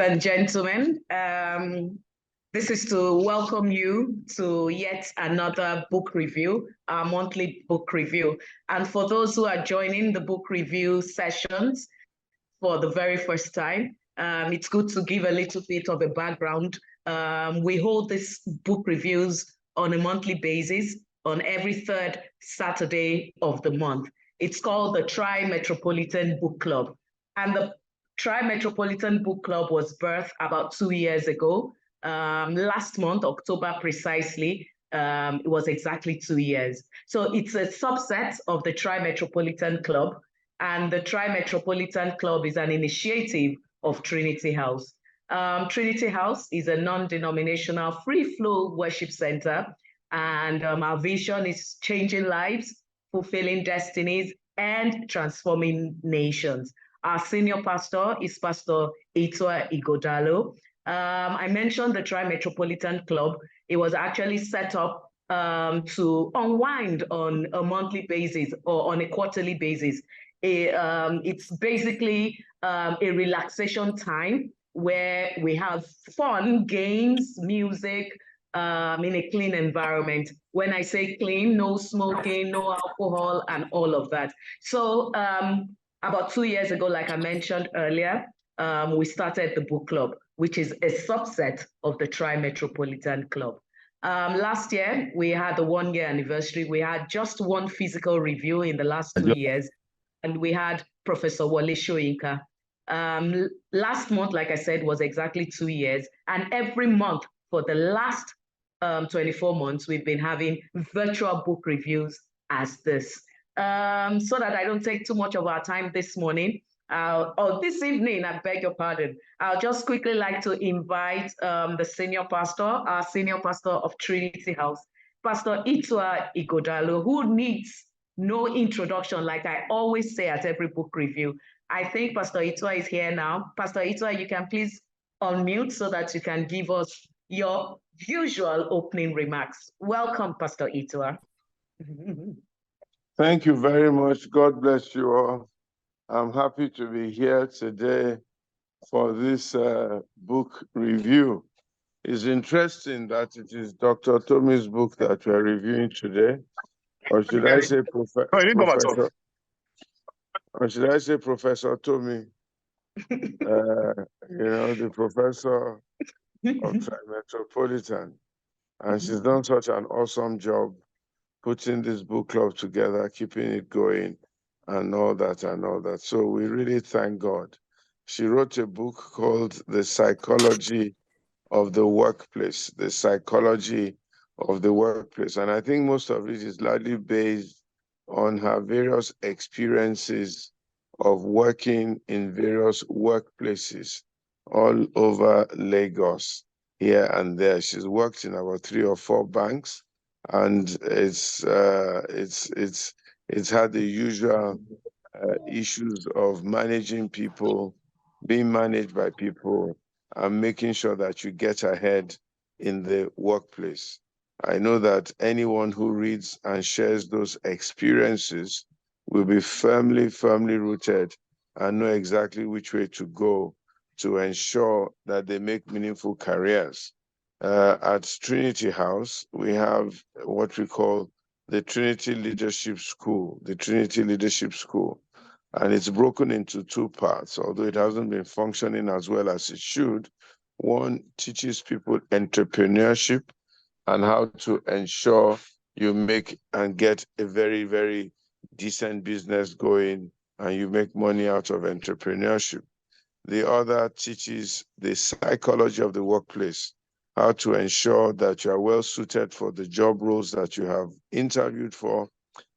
and gentlemen. This is to welcome you to yet another book review, our monthly book review. And for those who are joining the book review sessions for the very first time, it's good to give a little bit of a background. We hold these book reviews on a monthly basis on every third Saturday of the month. It's called the TRI-METROPOLITAN Book Club. And the TRI-METROPOLITAN Book Club was birthed about 2 years ago. Last month, October precisely, it was exactly 2 years. So it's a subset of the TRI-METROPOLITAN Club. And the TRI-METROPOLITAN Club is an initiative of Trinity House. Trinity House is a non-denominational free-flow worship center. And our vision is changing lives, fulfilling destinies, and transforming nations. Our senior pastor is Pastor TRI Ighodalo. I mentioned the TRI-METROPOLITAN Club. It was actually set up to unwind on a monthly basis or on a quarterly basis. It's basically a relaxation time where we have fun, games, music, in a clean environment. When I say clean, no smoking, no alcohol, and all of that. So about 2 years ago, like I mentioned earlier, we started the book club, which is a subset of the TRI-METROPOLITAN Club. Last year, we had the 1-year anniversary. We had just one physical review in the last 2 years, and we had Professor Wole Soyinka. Last month, like I said, was exactly 2 years, and every month for the last 24 months, we've been having virtual book reviews as this. So that I don't take too much of our time this morning, or this evening, I beg your pardon, I'll just quickly like to invite the senior pastor, our senior pastor of Trinity House, Pastor TRI Ighodalo, who needs no introduction, like I always say at every book review. I think Pastor TRI is here now. Pastor TRI, you can please unmute so that you can give us your usual opening remarks. Welcome, Pastor TRI. Thank you very much. God bless you all. I'm happy to be here today for this book review. It's interesting that it is Dr. Tomi's book that we're reviewing today. Or should I say Professor Tomi? The professor of TRI-METROPOLITAN. And she's done such an awesome job putting this book club together, keeping it going, and all that. So we really thank God. She wrote a book called The Psychology of the Workplace, The Psychology of the Workplace. And I think most of it is largely based on her various experiences of working in various workplaces all over Lagos, here and there. She's worked in about 3 or 4 banks, and it's had the usual issues of managing people, being managed by people, and making sure that you get ahead in the workplace. I know that anyone who reads and shares those experiences will be firmly rooted and know exactly which way to go to ensure that they make meaningful careers. At Trinity House, we have what we call the Trinity Leadership School, and it's broken into 2 parts, although it hasn't been functioning as well as it should. One teaches people entrepreneurship and how to ensure you make and get a very, very decent business going and you make money out of entrepreneurship. The other teaches the psychology of the workplace, how to ensure that you are well suited for the job roles that you have interviewed for,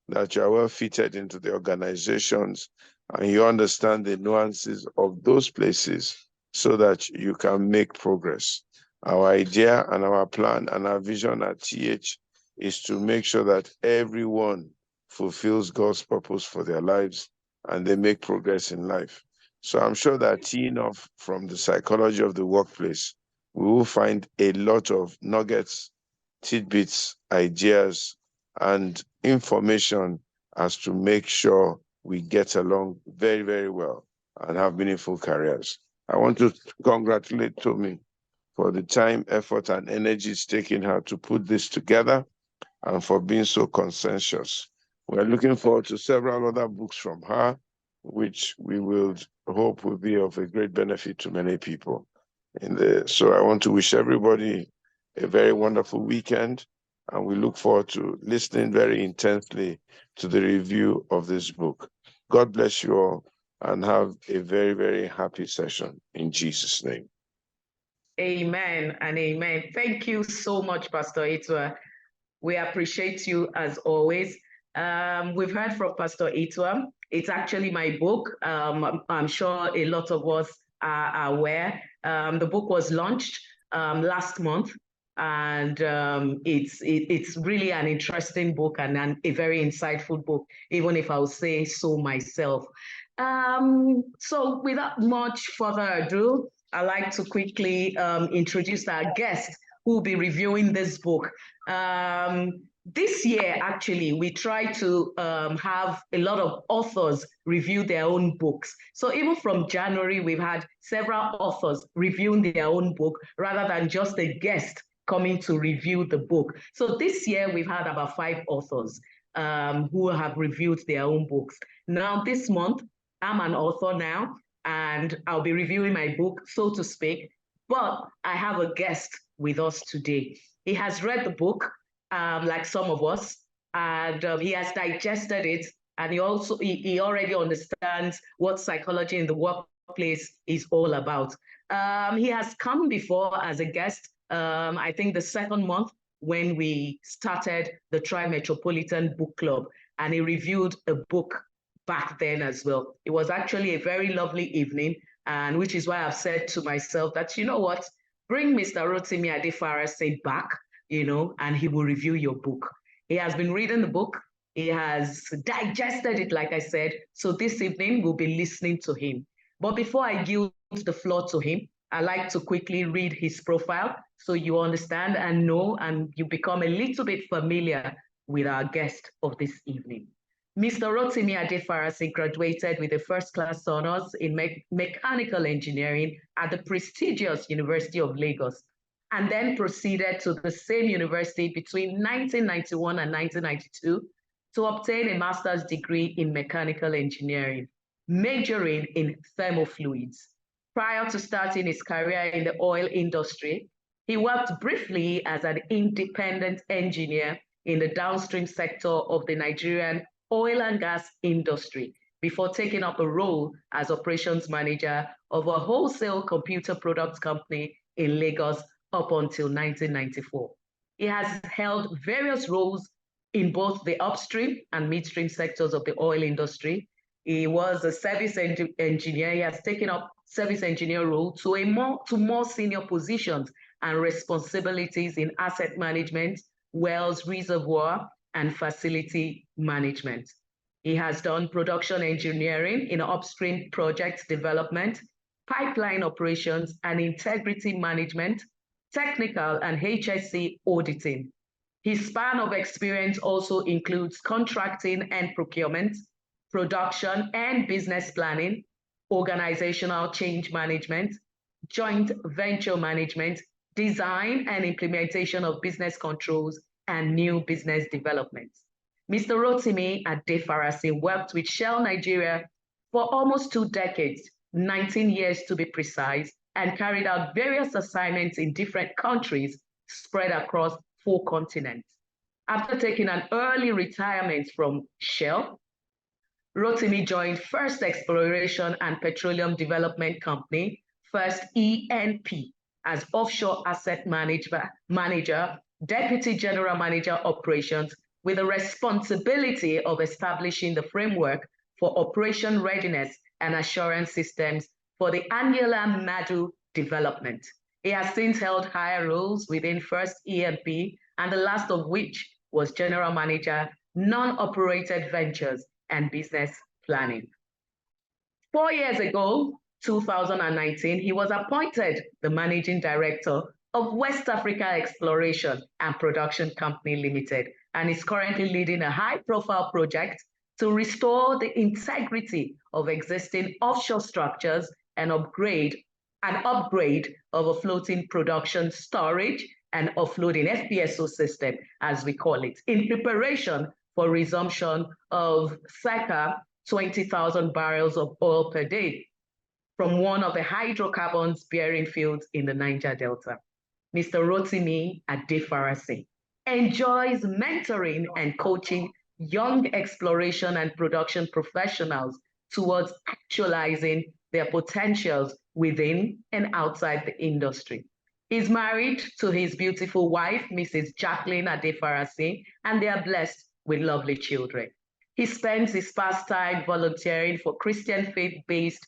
that you are well fitted into the organizations, and you understand the nuances of those places so that you can make progress. Our idea and our plan and our vision at TH is to make sure that everyone fulfills God's purpose for their lives and they make progress in life. So I'm sure that teeing off from the psychology of the workplace, we will find a lot of nuggets, tidbits, ideas, and information as to make sure we get along very, very well and have meaningful careers. I want to congratulate Tommy for the time, effort, and energy it's taken her to put this together and for being so conscientious. We're looking forward to several other books from her, which we will hope will be of a great benefit to many people. So I want to wish everybody a very wonderful weekend, and we look forward to listening very intensely to the review of this book. God bless you all, and have a very, very happy session in Jesus' name. Amen and amen. Thank you so much, Pastor Itua. We appreciate you as always. We've heard from Pastor Itua. It's actually my book. I'm sure a lot of us are aware. The book was launched last month, and it's really an interesting book and a very insightful book, even if I'll say so myself. So without much further ado, I'd like to quickly introduce our guest who will be reviewing this book. This year, actually, we try to have a lot of authors review their own books. So even from January, we've had several authors reviewing their own book rather than just a guest coming to review the book. So this year, we've had about 5 authors who have reviewed their own books. Now, this month, I'm an author now, and I'll be reviewing my book, so to speak, but I have a guest with us today. He has read the book, like some of us, and he has digested it, and he already understands what psychology in the workplace is all about. He has come before as a guest, I think the second month when we started the TRI-METROPOLITAN book club, and he reviewed a book back then as well. It was actually a very lovely evening, and which is why I've said to myself that, you know what, bring Mr. Rotimi Adefarase back, and he will review your book. He has been reading the book. He has digested it, like I said. So this evening, we'll be listening to him. But before I yield the floor to him, I like to quickly read his profile so you understand and know, and you become a little bit familiar with our guest of this evening. Mr. Rotimi Adefarase graduated with a first-class honors in mechanical engineering at the prestigious University of Lagos, and then proceeded to the same university between 1991 and 1992 to obtain a master's degree in mechanical engineering, majoring in thermofluids. Prior to starting his career in the oil industry, he worked briefly as an independent engineer in the downstream sector of the Nigerian oil and gas industry before taking up a role as operations manager of a wholesale computer products company in Lagos up until 1994. He has held various roles in both the upstream and midstream sectors of the oil industry. He was a service engineer. He has taken up service engineer role to more senior positions and responsibilities in asset management, wells, reservoir, and facility management. He has done production engineering in upstream project development, pipeline operations and integrity management, technical and HSE auditing. His span of experience also includes contracting and procurement, production and business planning, organizational change management, joint venture management, design and implementation of business controls, and new business development. Mr. Rotimi Adefarase worked with Shell Nigeria for almost 2 decades, 19 years to be precise, and carried out various assignments in different countries spread across 4 continents. After taking an early retirement from Shell, Rotimi joined First Exploration and Petroleum Development Company, First ENP, as offshore asset manager, Deputy General Manager Operations, with the responsibility of establishing the framework for operation readiness and assurance systems for the Annular Madu development. He has since held higher roles within First ENP, and the last of which was General Manager, Non-Operated Ventures and Business Planning. 4 years ago, 2019, he was appointed the Managing Director of West Africa Exploration and Production Company Limited, and is currently leading a high-profile project to restore the integrity of existing offshore structures and upgrade an upgrade of a floating production storage and offloading FPSO system, as we call it, in preparation for resumption of circa 20,000 barrels of oil per day from one of the hydrocarbons-bearing fields in the Niger Delta. Mr. Rotimi Adefarasi enjoys mentoring and coaching young exploration and production professionals towards actualizing their potentials within and outside the industry. He's married to his beautiful wife, Mrs. Jacqueline Adefarasi, and they are blessed with lovely children. He spends his pastime volunteering for Christian faith-based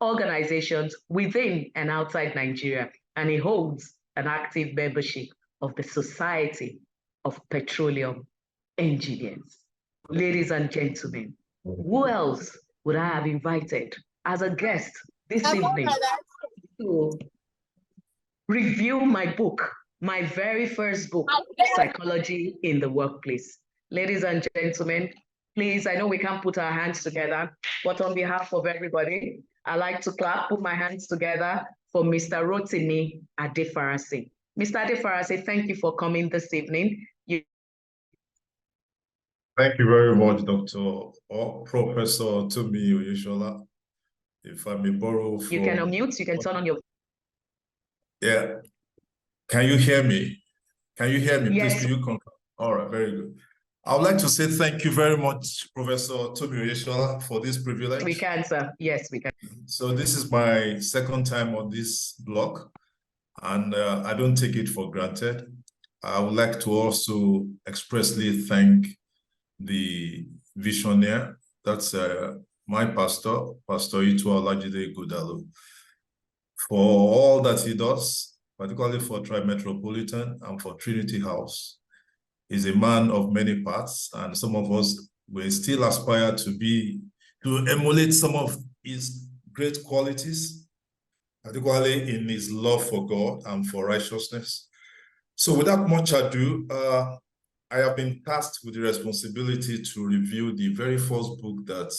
organizations within and outside Nigeria, and he holds an active membership of the Society of Petroleum Engineers. Ladies and gentlemen, who else would I have invited as a guest this evening to review my book, my very first book, Psychology in the Workplace? Ladies and gentlemen, please, I know we can't put our hands together, but on behalf of everybody, I like to clap, put my hands together for Mr. Rotimi Adefarasi. Mr. Adefarasi, thank you for coming this evening. Thank you very much, Dr. or Professor Tomi Oyeshola. If I may borrow from... You can unmute, you can turn on your... Yeah. Can you hear me? Can you hear me? Yes. Please, can you confirm? All right, very good. I would like to say thank you very much, Professor Tomi Oyeshola, for this privilege. We can, sir. Yes, we can. So this is my second time on this blog, and I don't take it for granted. I would like to also expressly thank the visionary, that's my pastor, Pastor Itu Olajide Godalo, for all that he does, particularly for TRI-METROPOLITAN and for Trinity House. He's a man of many parts, and some of us will still aspire to emulate some of his great qualities, particularly in his love for God and for righteousness. So without much ado, I have been tasked with the responsibility to review the very first book that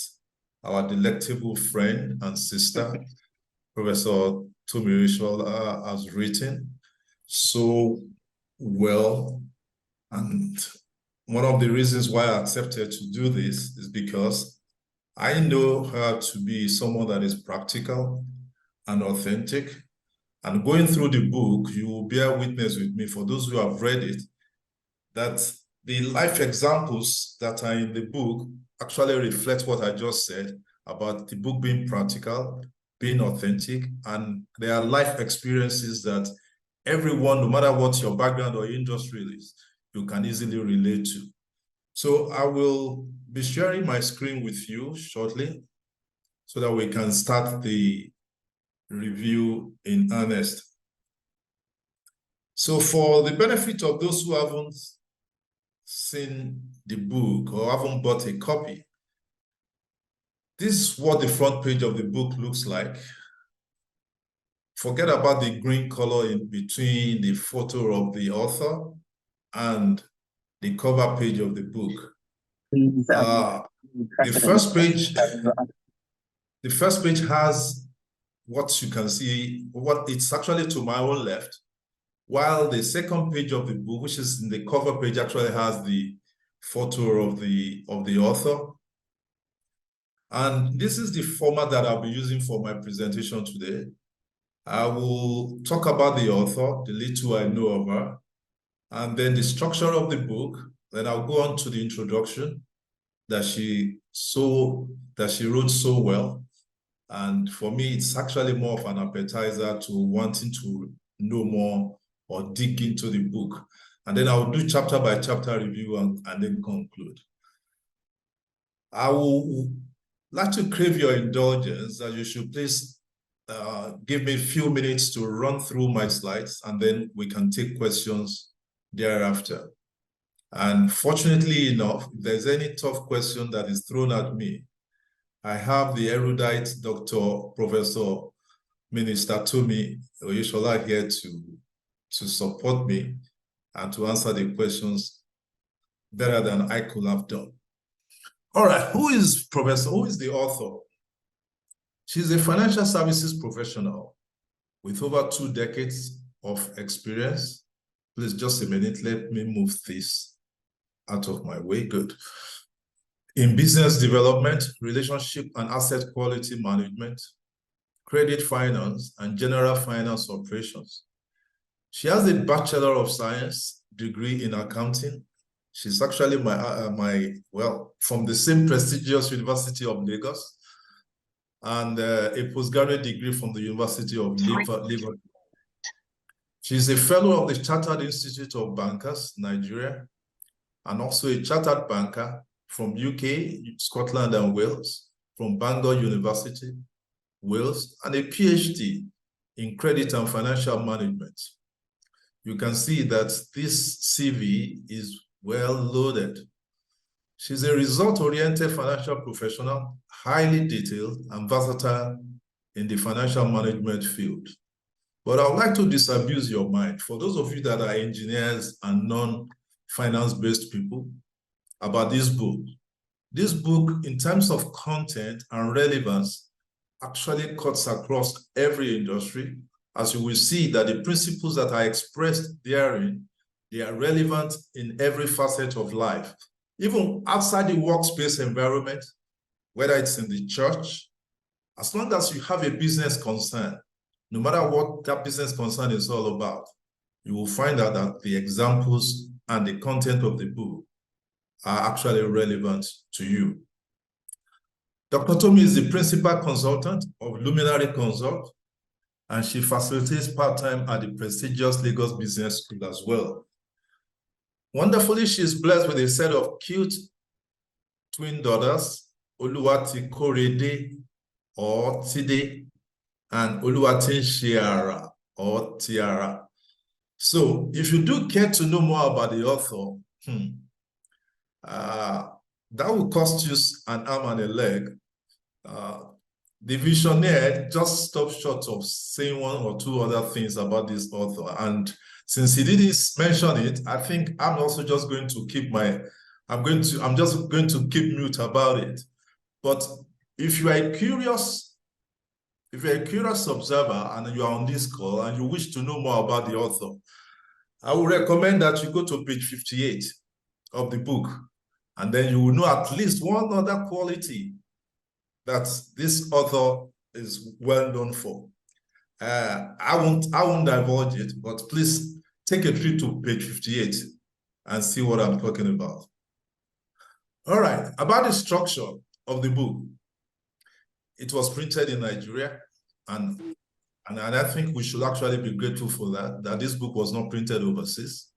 our delectable friend and sister, Professor Tomi Oyeshola, has written so well. And one of the reasons why I accepted to do this is because I know her to be someone that is practical and authentic. And going through the book, you will bear witness with me, for those who have read it, that the life examples that are in the book actually reflect what I just said about the book being practical, being authentic, and there are life experiences that everyone, no matter what your background or industry is, you can easily relate to. So I will be sharing my screen with you shortly so that we can start the review in earnest. So for the benefit of those who haven't seen the book or haven't bought a copy, this is what the front page of the book looks like. Forget about the green color in between the photo of the author and the cover page of the book. The first page has what you can see, what it's actually to my own left, while the second page of the book, which is in the cover page, actually has the photo of the author. And this is the format that I'll be using for my presentation today. I will talk about the author, the little I know of her, and then the structure of the book. Then I'll go on to the introduction that she wrote so well. And for me, it's actually more of an appetizer to wanting to know more or dig into the book. And then I'll do chapter by chapter review and then conclude. I will like to crave your indulgence that you should please give me a few minutes to run through my slides, and then we can take questions thereafter. And fortunately enough, if there's any tough question that is thrown at me, I have the erudite Dr. Professor Minister Tomi Oyeshola here to support me and to answer the questions better than I could have done. All right, who is the author? She's a financial services professional with over 2 decades of experience. Please, just a minute, let me move this out of my way. Good. In business development, relationship and asset quality management, credit finance, and general finance operations. She has a Bachelor of Science degree in accounting. She's actually from the same prestigious University of Lagos, and a postgraduate degree from the University of Liverpool. She's a fellow of the Chartered Institute of Bankers, Nigeria, and also a chartered banker from UK, Scotland, and Wales, from Bangor University, Wales, and a PhD in credit and financial management. You can see that this CV is well loaded. She's a result-oriented financial professional, highly detailed and versatile in the financial management field. But I would like to disabuse your mind, for those of you that are engineers and non-finance-based people, about this book. This book, in terms of content and relevance, actually cuts across every industry. As you will see that the principles that are expressed therein, they are relevant in every facet of life. Even outside the workspace environment, whether it's in the church, as long as you have a business concern, no matter what that business concern is all about, you will find out that the examples and the content of the book are actually relevant to you. Dr. Tomi is the principal consultant of Luminary Consult, and she facilitates part-time at the prestigious Lagos Business School as well. Wonderfully, she is blessed with a set of cute twin daughters, Oluwati Korede or Tide, and Oluwatin Shiara or Tiara. So if you do care to know more about the author, that will cost you an arm and a leg. The visionary just stopped short of saying one or two other things about this author. And since he didn't mention it, I think I'm also just going to keep I'm just going to keep mute about it. But if you are a curious observer and you are on this call and you wish to know more about the author, I would recommend that you go to page 58 of the book, and then you will know at least one other quality that this author is well known for. I won't divulge it, but please take a trip to page 58 and see what I'm talking about. All right, about the structure of the book. It was printed in Nigeria, and I think we should actually be grateful for that this book was not printed overseas.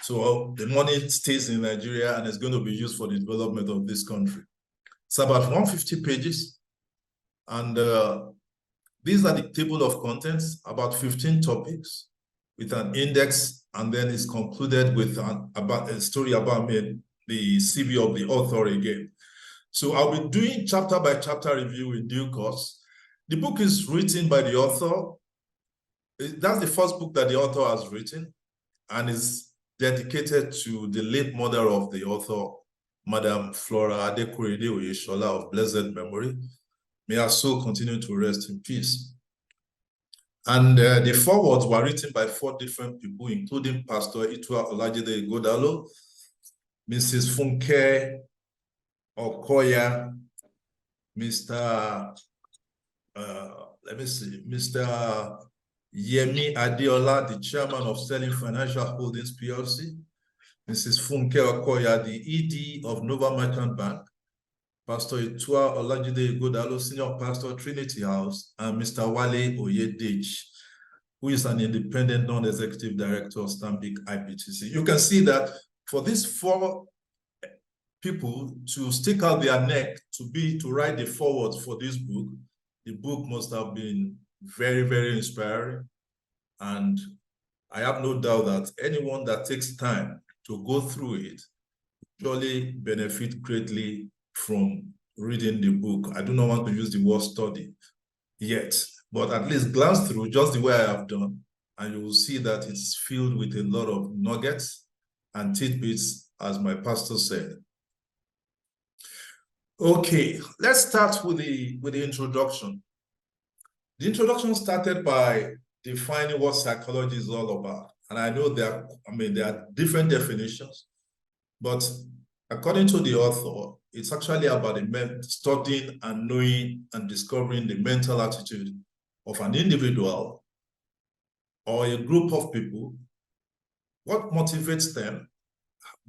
So the money stays in Nigeria and is going to be used for the development of this country. It's about 150 pages. And these are the table of contents, about 15 topics with an index, and then it's concluded with a story about me, the CV of the author again. So I'll be doing chapter by chapter review in due course. The book is written by the author. That's the first book that the author has written, and is dedicated to the late mother of the author, Madam Flora Adekorede Oyeshola of blessed memory. May her soul continue to rest in peace. And the forewords were written by 4 different people, including Pastor Itua Olajide Godalo, Mrs. Funke Okoya, Mr. Yemi Adeola, the chairman of Sterling Financial Holdings PLC, Mrs. Funke Okoya, the ED of Nova Merchant Bank, Pastor Itua Olajide Godalo, senior pastor, Trinity House, and Mr. Wale Oyedej, who is an independent non-executive director of Stanbic IBTC. You can see that for these 4 people to stick out their neck to write the foreword for this book, the book must have been very, very inspiring. And I have no doubt that anyone that takes time to go through it surely benefit greatly from reading the book. I do not want to use the word study yet, but at least glance through just the way I have done, and you will see that it's filled with a lot of nuggets and tidbits, as my pastor said. Okay, let's start with the introduction. The introduction started by defining what psychology is all about. And I know there are different definitions, but according to the author, it's actually about studying and knowing and discovering the mental attitude of an individual or a group of people. What motivates them?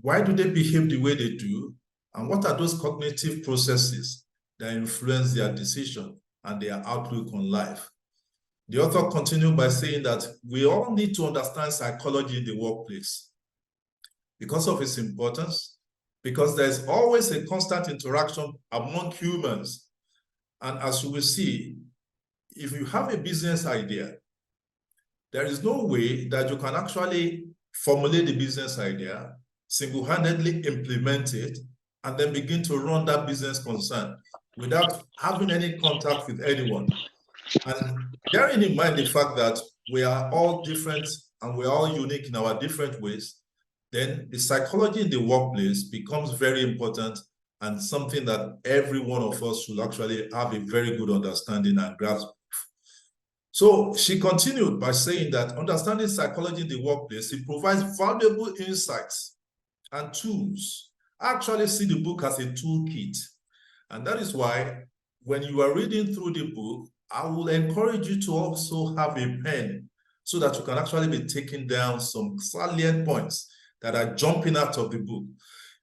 Why do they behave the way they do? And what are those cognitive processes that influence their decision and their outlook on life? The author continued by saying that we all need to understand psychology in the workplace because of its importance, because there's always a constant interaction among humans. And as you will see, if you have a business idea, there is no way that you can actually formulate the business idea, single-handedly implement it, and then begin to run that business concern without having any contact with anyone. And bearing in mind the fact that we are all different and we're all unique in our different ways, then the psychology in the workplace becomes very important and something that every one of us should actually have a very good understanding and grasp. So she continued by saying that understanding psychology in the workplace, it provides valuable insights and tools. I actually see the book as a toolkit. And that is why when you are reading through the book, I will encourage you to also have a pen so that you can actually be taking down some salient points that are jumping out of the book.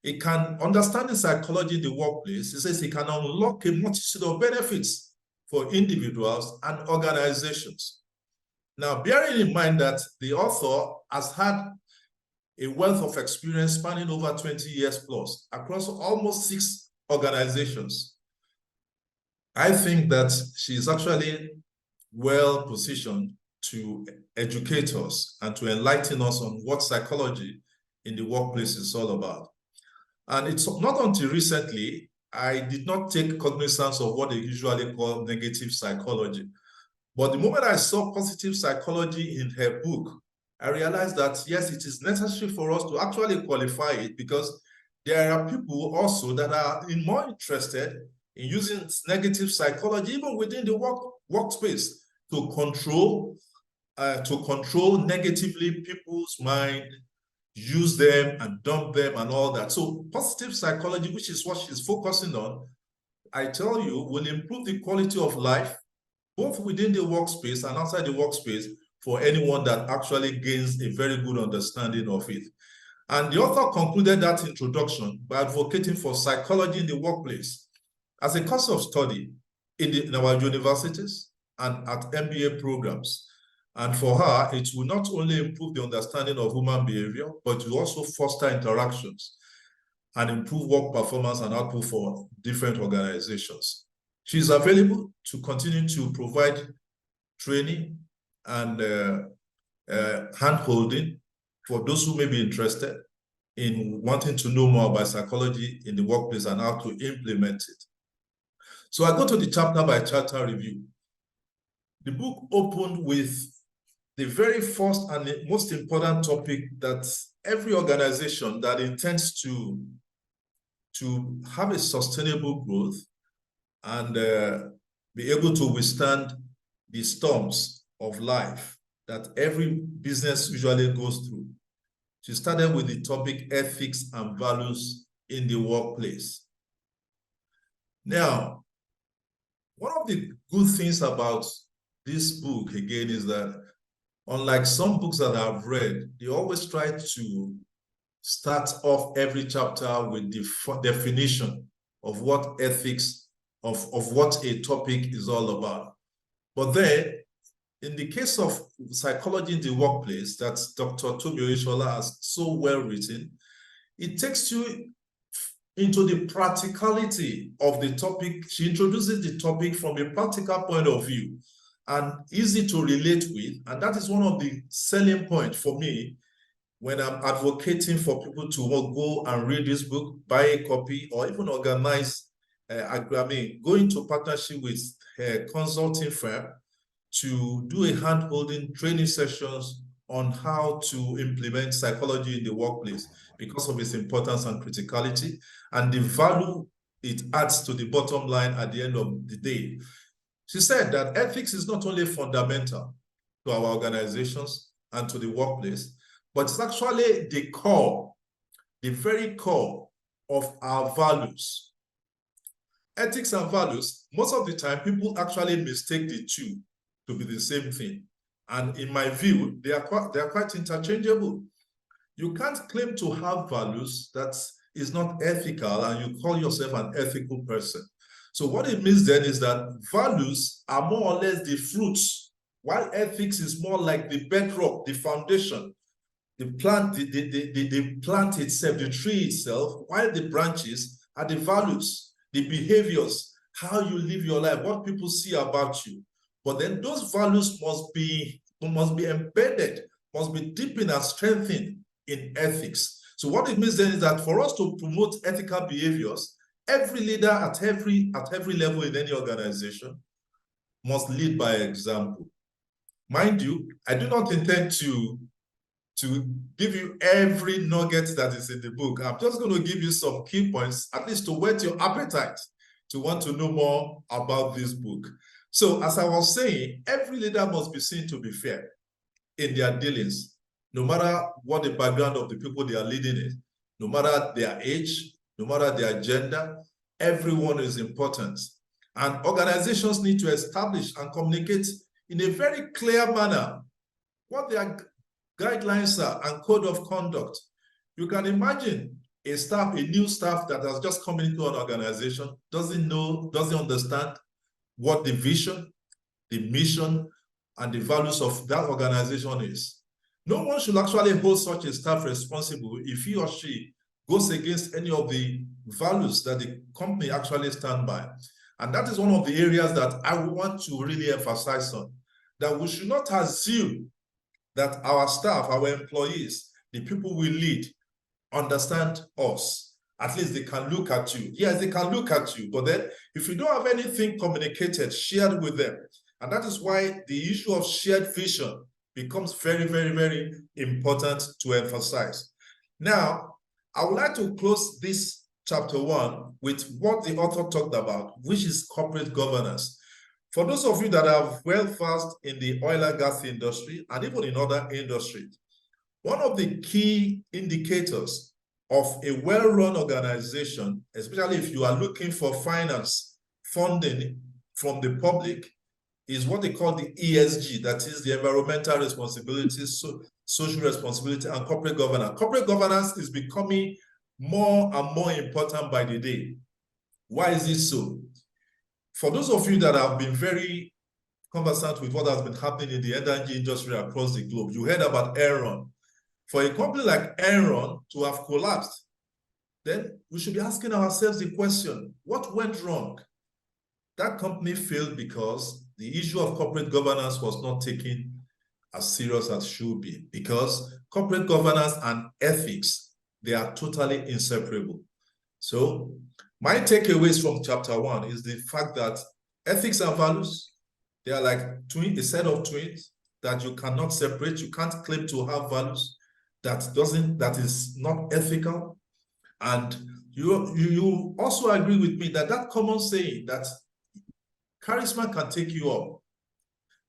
It can, understanding psychology in the workplace, it says it can unlock a multitude of benefits for individuals and organizations. Now, bearing in mind that the author has had a wealth of experience spanning over 20 years plus across almost 6 organizations, I think that she is actually well positioned to educate us and to enlighten us on what psychology in the workplace is all about. And it's not until recently I did not take cognizance of what they usually call negative psychology. But the moment I saw positive psychology in her book, I realized that, yes, it is necessary for us to actually qualify it because there are people also that are more interested in using negative psychology, even within the workspace, to control negatively people's mind, use them and dump them and all that. So positive psychology, which is what she's focusing on, I tell you, will improve the quality of life, both within the workspace and outside the workspace, for anyone that actually gains a very good understanding of it. And the author concluded that introduction by advocating for psychology in the workplace as a course of study in our universities and at MBA programs. And for her, it will not only improve the understanding of human behavior, but it will also foster interactions and improve work performance and output for different organizations. She is available to continue to provide training and hand-holding for those who may be interested in wanting to know more about psychology in the workplace and how to implement it. So I go to the chapter by chapter review. The book opened with the very first and the most important topic that every organization that intends to have a sustainable growth and be able to withstand the storms of life that every business usually goes through. She started with the topic ethics and values in the workplace. Now, one of the good things about this book, again, is that unlike some books that I've read, they always try to start off every chapter with the definition of what ethics, of what a topic is all about. But then, in the case of psychology in the workplace, that Dr. Tobi Oyesola has so well written, it takes you into the practicality of the topic. She introduces the topic from a practical point of view and easy to relate with. And that is one of the selling points for me when I'm advocating for people to go and read this book, buy a copy, or even organize, go into partnership with a consulting firm to do a hand-holding training sessions on how to implement psychology in the workplace because of its importance and criticality and the value it adds to the bottom line at the end of the day. She said that ethics is not only fundamental to our organizations and to the workplace, but it's actually the core, the very core of our values. Ethics and values, most of the time, people actually mistake the two to be the same thing. And in my view, they are quite interchangeable. You can't claim to have values that is not ethical and you call yourself an ethical person. So what it means then is that values are more or less the fruits, while ethics is more like the bedrock, the foundation, the plant, the plant itself, the tree itself, while the branches are the values, the behaviors, how you live your life, what people see about you. But then those values must be embedded, must be deepened and strengthened in ethics. So what it means then is that for us to promote ethical behaviors, every leader at every level in any organization must lead by example. Mind you, I do not intend to give you every nugget that is in the book. I'm just going to give you some key points, at least to whet your appetite to want to know more about this book. So as I was saying, every leader must be seen to be fair in their dealings, no matter what the background of the people they are leading is, no matter their age, no matter their gender, everyone is important. And organizations need to establish and communicate in a very clear manner what their guidelines are and code of conduct. You can imagine a new staff that has just come into an organization, doesn't understand what the vision, the mission, and the values of that organization is. No one should actually hold such a staff responsible if he or she goes against any of the values that the company actually stand by. And that is one of the areas that I want to really emphasize on, that we should not assume that our staff, our employees, the people we lead, understand us. At least they can look at you. Yes, they can look at you, but then if you don't have anything communicated, shared with them, and that is why the issue of shared vision becomes very, very, very important to emphasize. Now, I would like to close this chapter 1 with what the author talked about, which is corporate governance. For those of you that are well versed in the oil and gas industry and even in other industries, one of the key indicators of a well-run organization, especially if you are looking for finance funding from the public, is what they call the ESG, that is the environmental responsibility, social responsibility, and corporate governance. Corporate governance is becoming more and more important by the day. Why is this so? For those of you that have been very conversant with what has been happening in the energy industry across the globe, you heard about Enron. For a company like Enron to have collapsed, then we should be asking ourselves the question, what went wrong? That company failed because the issue of corporate governance was not taken as serious as should be, because corporate governance and ethics, they are totally inseparable. So my takeaways from chapter 1 is the fact that ethics and values, they are like a set of twins that you cannot separate. You can't claim to have values that is not ethical. And you also agree with me that common saying that charisma can take you up,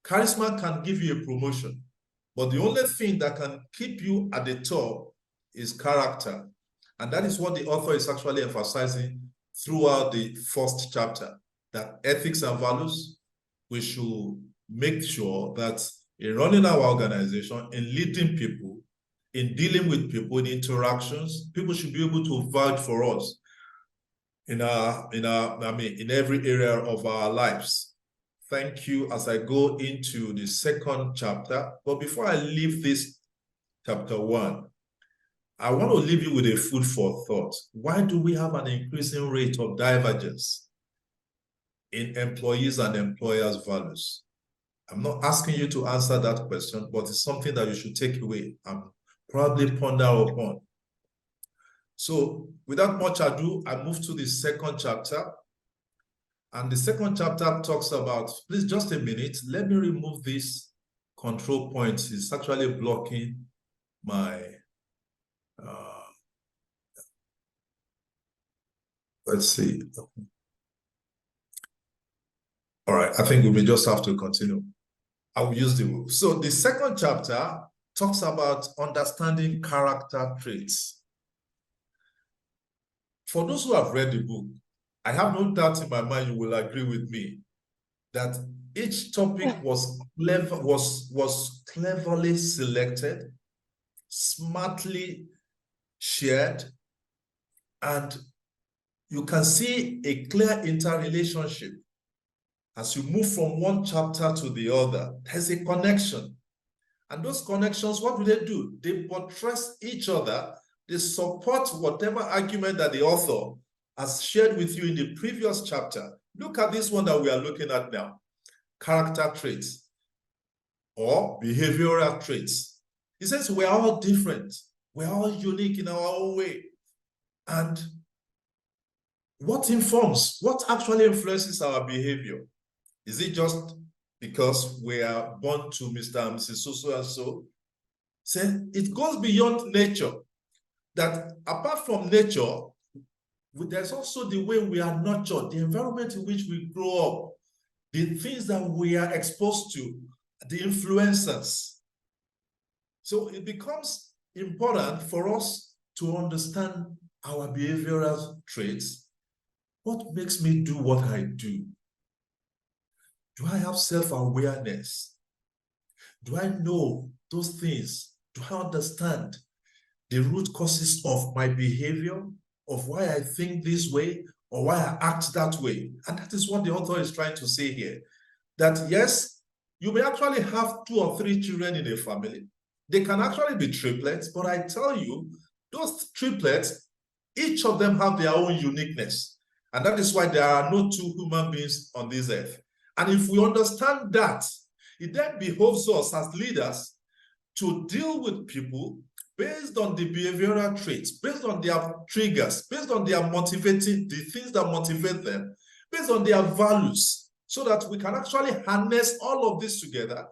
charisma can give you a promotion, but the only thing that can keep you at the top is character. And that is what the author is actually emphasizing throughout the first chapter, that ethics and values, we should make sure that in running our organization, in leading people, in dealing with people, in interactions, people should be able to vouch for us in every area of our lives. Thank you as I go into the second chapter. But before I leave this chapter 1, I want to leave you with a food for thought. Why do we have an increasing rate of divergence in employees and employers' values? I'm not asking you to answer that question, but it's something that you should take away and probably ponder upon. So without much ado, I move to the second chapter. And the second chapter talks about, please just a minute, let me remove this control point. It's actually blocking my, let's see. All right, I think we may just have to continue. I will use the book. So the second chapter talks about understanding character traits. For those who have read the book, I have no doubt in my mind you will agree with me that each topic was cleverly selected, smartly shared, and you can see a clear interrelationship. As you move from one chapter to the other, there's a connection. And those connections, what do? They buttress each other. They support whatever argument that the author has shared with you in the previous chapter. Look at this one that we are looking at now. Character traits or behavioral traits. He says we're all different. We're all unique in our own way. And what actually influences our behavior? Is it just because we are born to Mr. and Mrs. So and so? It goes beyond nature. That apart from nature, there's also the way we are nurtured, the environment in which we grow up, the things that we are exposed to, the influences. So it becomes important for us to understand our behavioral traits. What makes me do what I do? Do I have self-awareness? Do I know those things? Do I understand the root causes of my behavior, of why I think this way, or why I act that way? And that is what the author is trying to say here. That yes, you may actually have 2 or 3 children in a family. They can actually be triplets, but I tell you, those triplets, each of them have their own uniqueness. And that is why there are no 2 human beings on this earth. And if we understand that, it then behoves us as leaders to deal with people based on the behavioral traits, based on their triggers, based on their the things that motivate them, based on their values, so that we can actually harness all of this together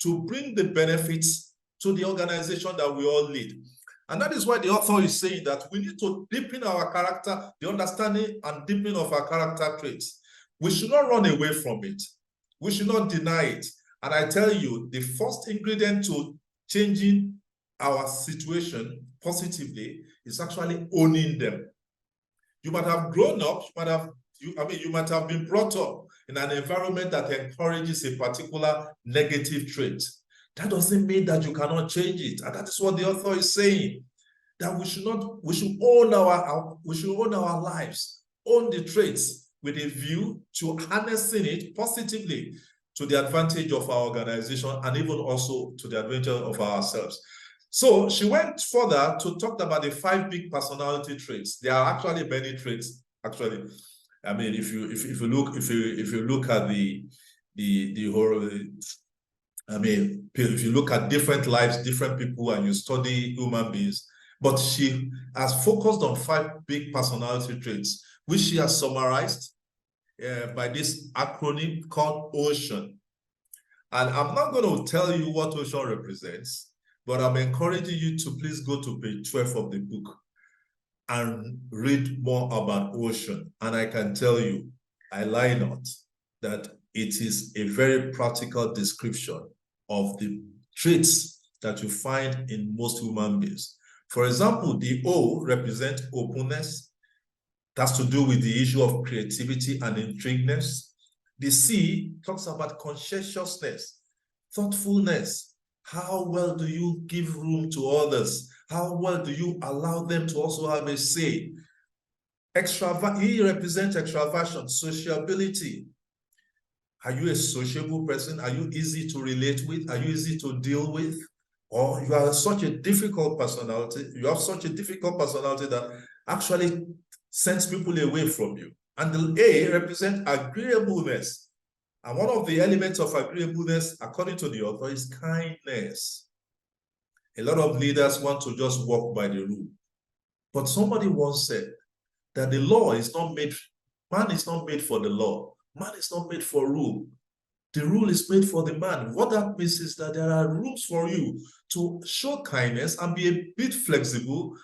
to bring the benefits to the organization that we all lead. And that is why the author is saying that we need to deepen our character, the understanding and deepening of our character traits. We should not run away from it. We should not deny it. And I tell you, the first ingredient to changing our situation positively is actually owning them. You might have grown up, you might have been brought up in an environment that encourages a particular negative trait. That doesn't mean that you cannot change it. And that is what the author is saying, that we should own our lives, own the traits with a view to harnessing it positively to the advantage of our organization and even also to the advantage of ourselves. So she went further to talk about the 5 big personality traits. There are actually many traits. Actually, I mean, if you look at the whole, I mean, if you look at different lives, different people, and you study human beings, but she has focused on 5 big personality traits, which she has summarized by this acronym called OCEAN. And I'm not going to tell you what OCEAN represents, but I'm encouraging you to please go to page 12 of the book and read more about OCEAN. And I can tell you, I lie not, that it is a very practical description of the traits that you find in most human beings. For example, the O represents openness. That's to do with the issue of creativity and intrigueness. The C talks about conscientiousness, thoughtfulness. How well do you give room to others? How well do you allow them to also have a say? E represents extraversion, sociability. Are you a sociable person? Are you easy to relate with? Are you easy to deal with? Or you are such a difficult personality, you have such a difficult personality that actually sends people away from you. And the A represents agreeableness. And one of the elements of agreeableness, according to the author, is kindness. A lot of leaders want to just walk by the rule. But somebody once said that the law is not made, man is not made for the law. Man is not made for rule. The rule is made for the man. What that means is that there are rooms for you to show kindness and be a bit flexible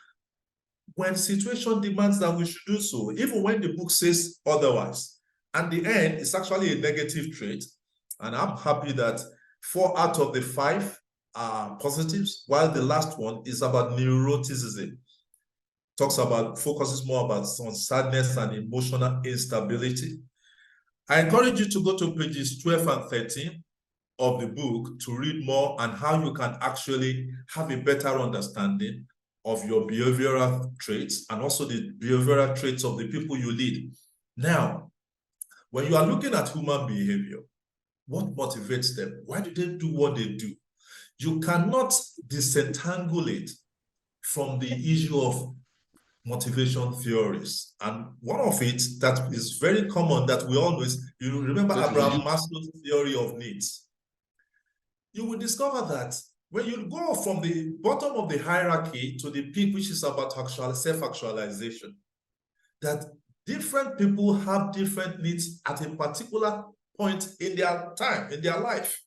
when situation demands that we should do so, even when the book says otherwise. And the N is actually a negative trait. And I'm happy that 4 out of the 5 are positives, while the last one is about neuroticism. Focuses more on sadness and emotional instability. I encourage you to go to pages 12 and 13 of the book to read more on how you can actually have a better understanding of your behavioral traits and also the behavioral traits of the people you lead. Now, when you are looking at human behavior, what motivates them? Why do they do what they do? You cannot disentangle it from the issue of motivation theories. And one of it that is very common that we always, you remember Abraham Maslow's theory of needs. You will discover that when you go from the bottom of the hierarchy to the peak, which is about self-actualization, that different people have different needs at a particular point in their time, in their life.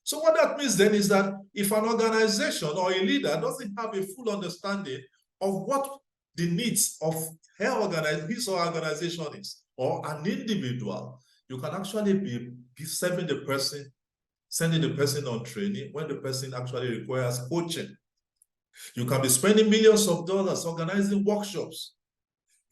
So what that means then is that if an organization or a leader doesn't have a full understanding of what the needs of his or organization is, or an individual, you can actually be sending the person on training when the person actually requires coaching. You can be spending millions of dollars organizing workshops,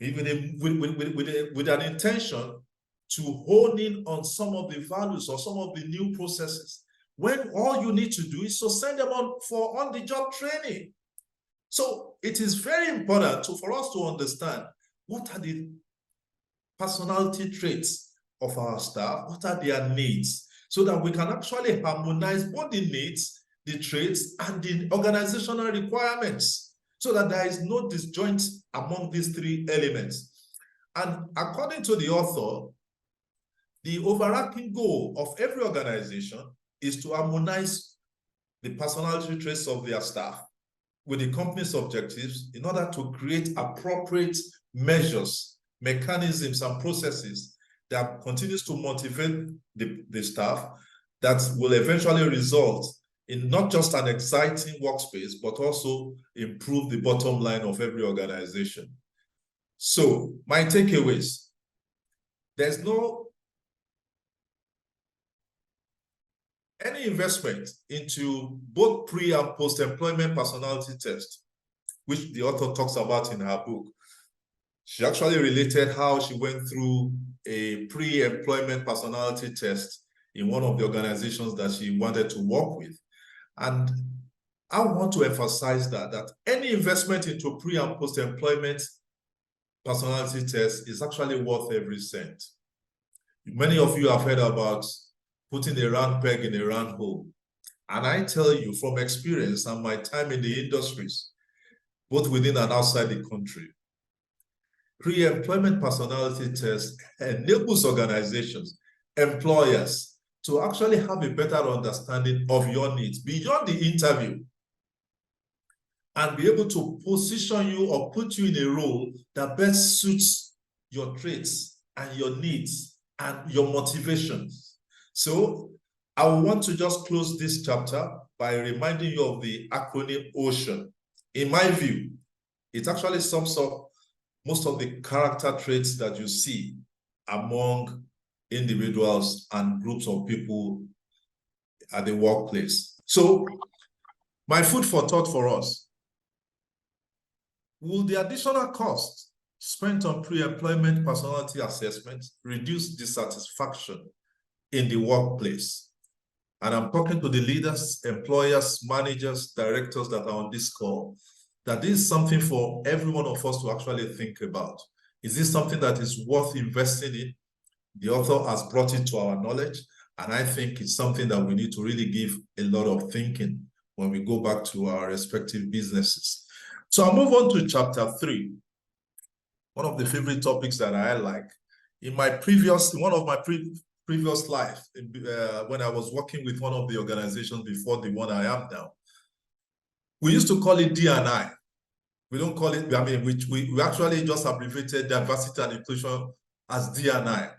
even with an intention to hone in on some of the values or some of the new processes, when all you need to do is to send them on for on-the-job training. So it is very important for us to understand what are the personality traits of our staff, what are their needs, so that we can actually harmonize both the needs, the traits, and the organizational requirements, so that there is no disjoint among these 3 elements. And according to the author, the overarching goal of every organization is to harmonize the personality traits of their staff with the company's objectives in order to create appropriate measures, mechanisms, and processes that continues to motivate the staff, that will eventually result in not just an exciting workspace, but also improve the bottom line of every organization. So my takeaways: there's any investment into both pre and post-employment personality tests, which the author talks about in her book. She actually related how she went through a pre-employment personality test in one of the organizations that she wanted to work with. And I want to emphasize that any investment into pre and post-employment personality tests is actually worth every cent. Many of you have heard about putting a round peg in a round hole. And I tell you from experience and my time in the industries, both within and outside the country, pre-employment personality test enables organizations, employers, to actually have a better understanding of your needs beyond the interview, and be able to position you or put you in a role that best suits your traits and your needs and your motivations. So I want to just close this chapter by reminding you of the acronym OCEAN. In my view, it actually sums up most of the character traits that you see among individuals and groups of people at the workplace. So my food for thought for us: will the additional cost spent on pre-employment personality assessment reduce dissatisfaction in the workplace? And I'm talking to the leaders, employers, managers, directors that are on this call, that this is something for every one of us to actually think about. Is this something that is worth investing in? The author has brought it to our knowledge, and I think it's something that we need to really give a lot of thinking when we go back to our respective businesses. So I'll move on to chapter 3. One of the favorite topics that I like. In one of my previous life, when I was working with one of the organizations before the one I am now, we used to call it D&I. We don't call it, we actually just abbreviated diversity and inclusion as D&I.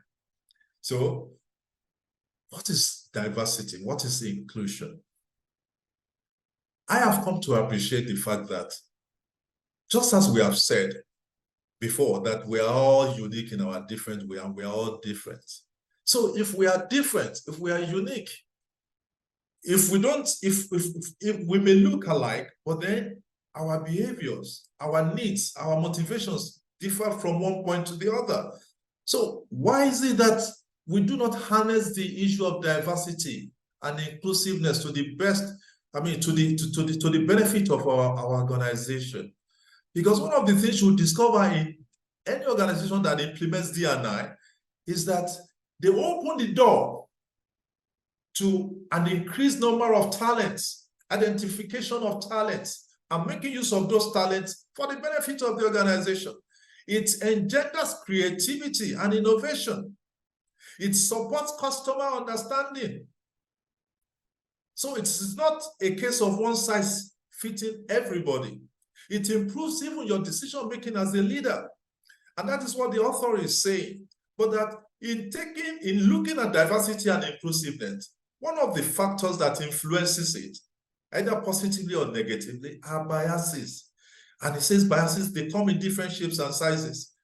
So what is diversity? What is inclusion? I have come to appreciate the fact that, just as we have said, before, that we are all unique in our different way, and we are all different. So if we are different, if we are unique, if we don't, if we may look alike, but then our behaviors, our needs, our motivations differ from one point to the other. So why is it that we do not harness the issue of diversity and inclusiveness to the best, to the benefit of our organization? Because one of the things you discover in any organization that implements D&I is that they open the door to an increased number of talents, identification of talents, and making use of those talents for the benefit of the organization. It engenders creativity and innovation. It supports customer understanding. So it's not a case of one size fitting everybody. It improves even your decision-making as a leader. And that is what the author is saying. But that in looking at diversity and inclusiveness, one of the factors that influences it, either positively or negatively, are biases. And he says biases, they come in different shapes and sizes.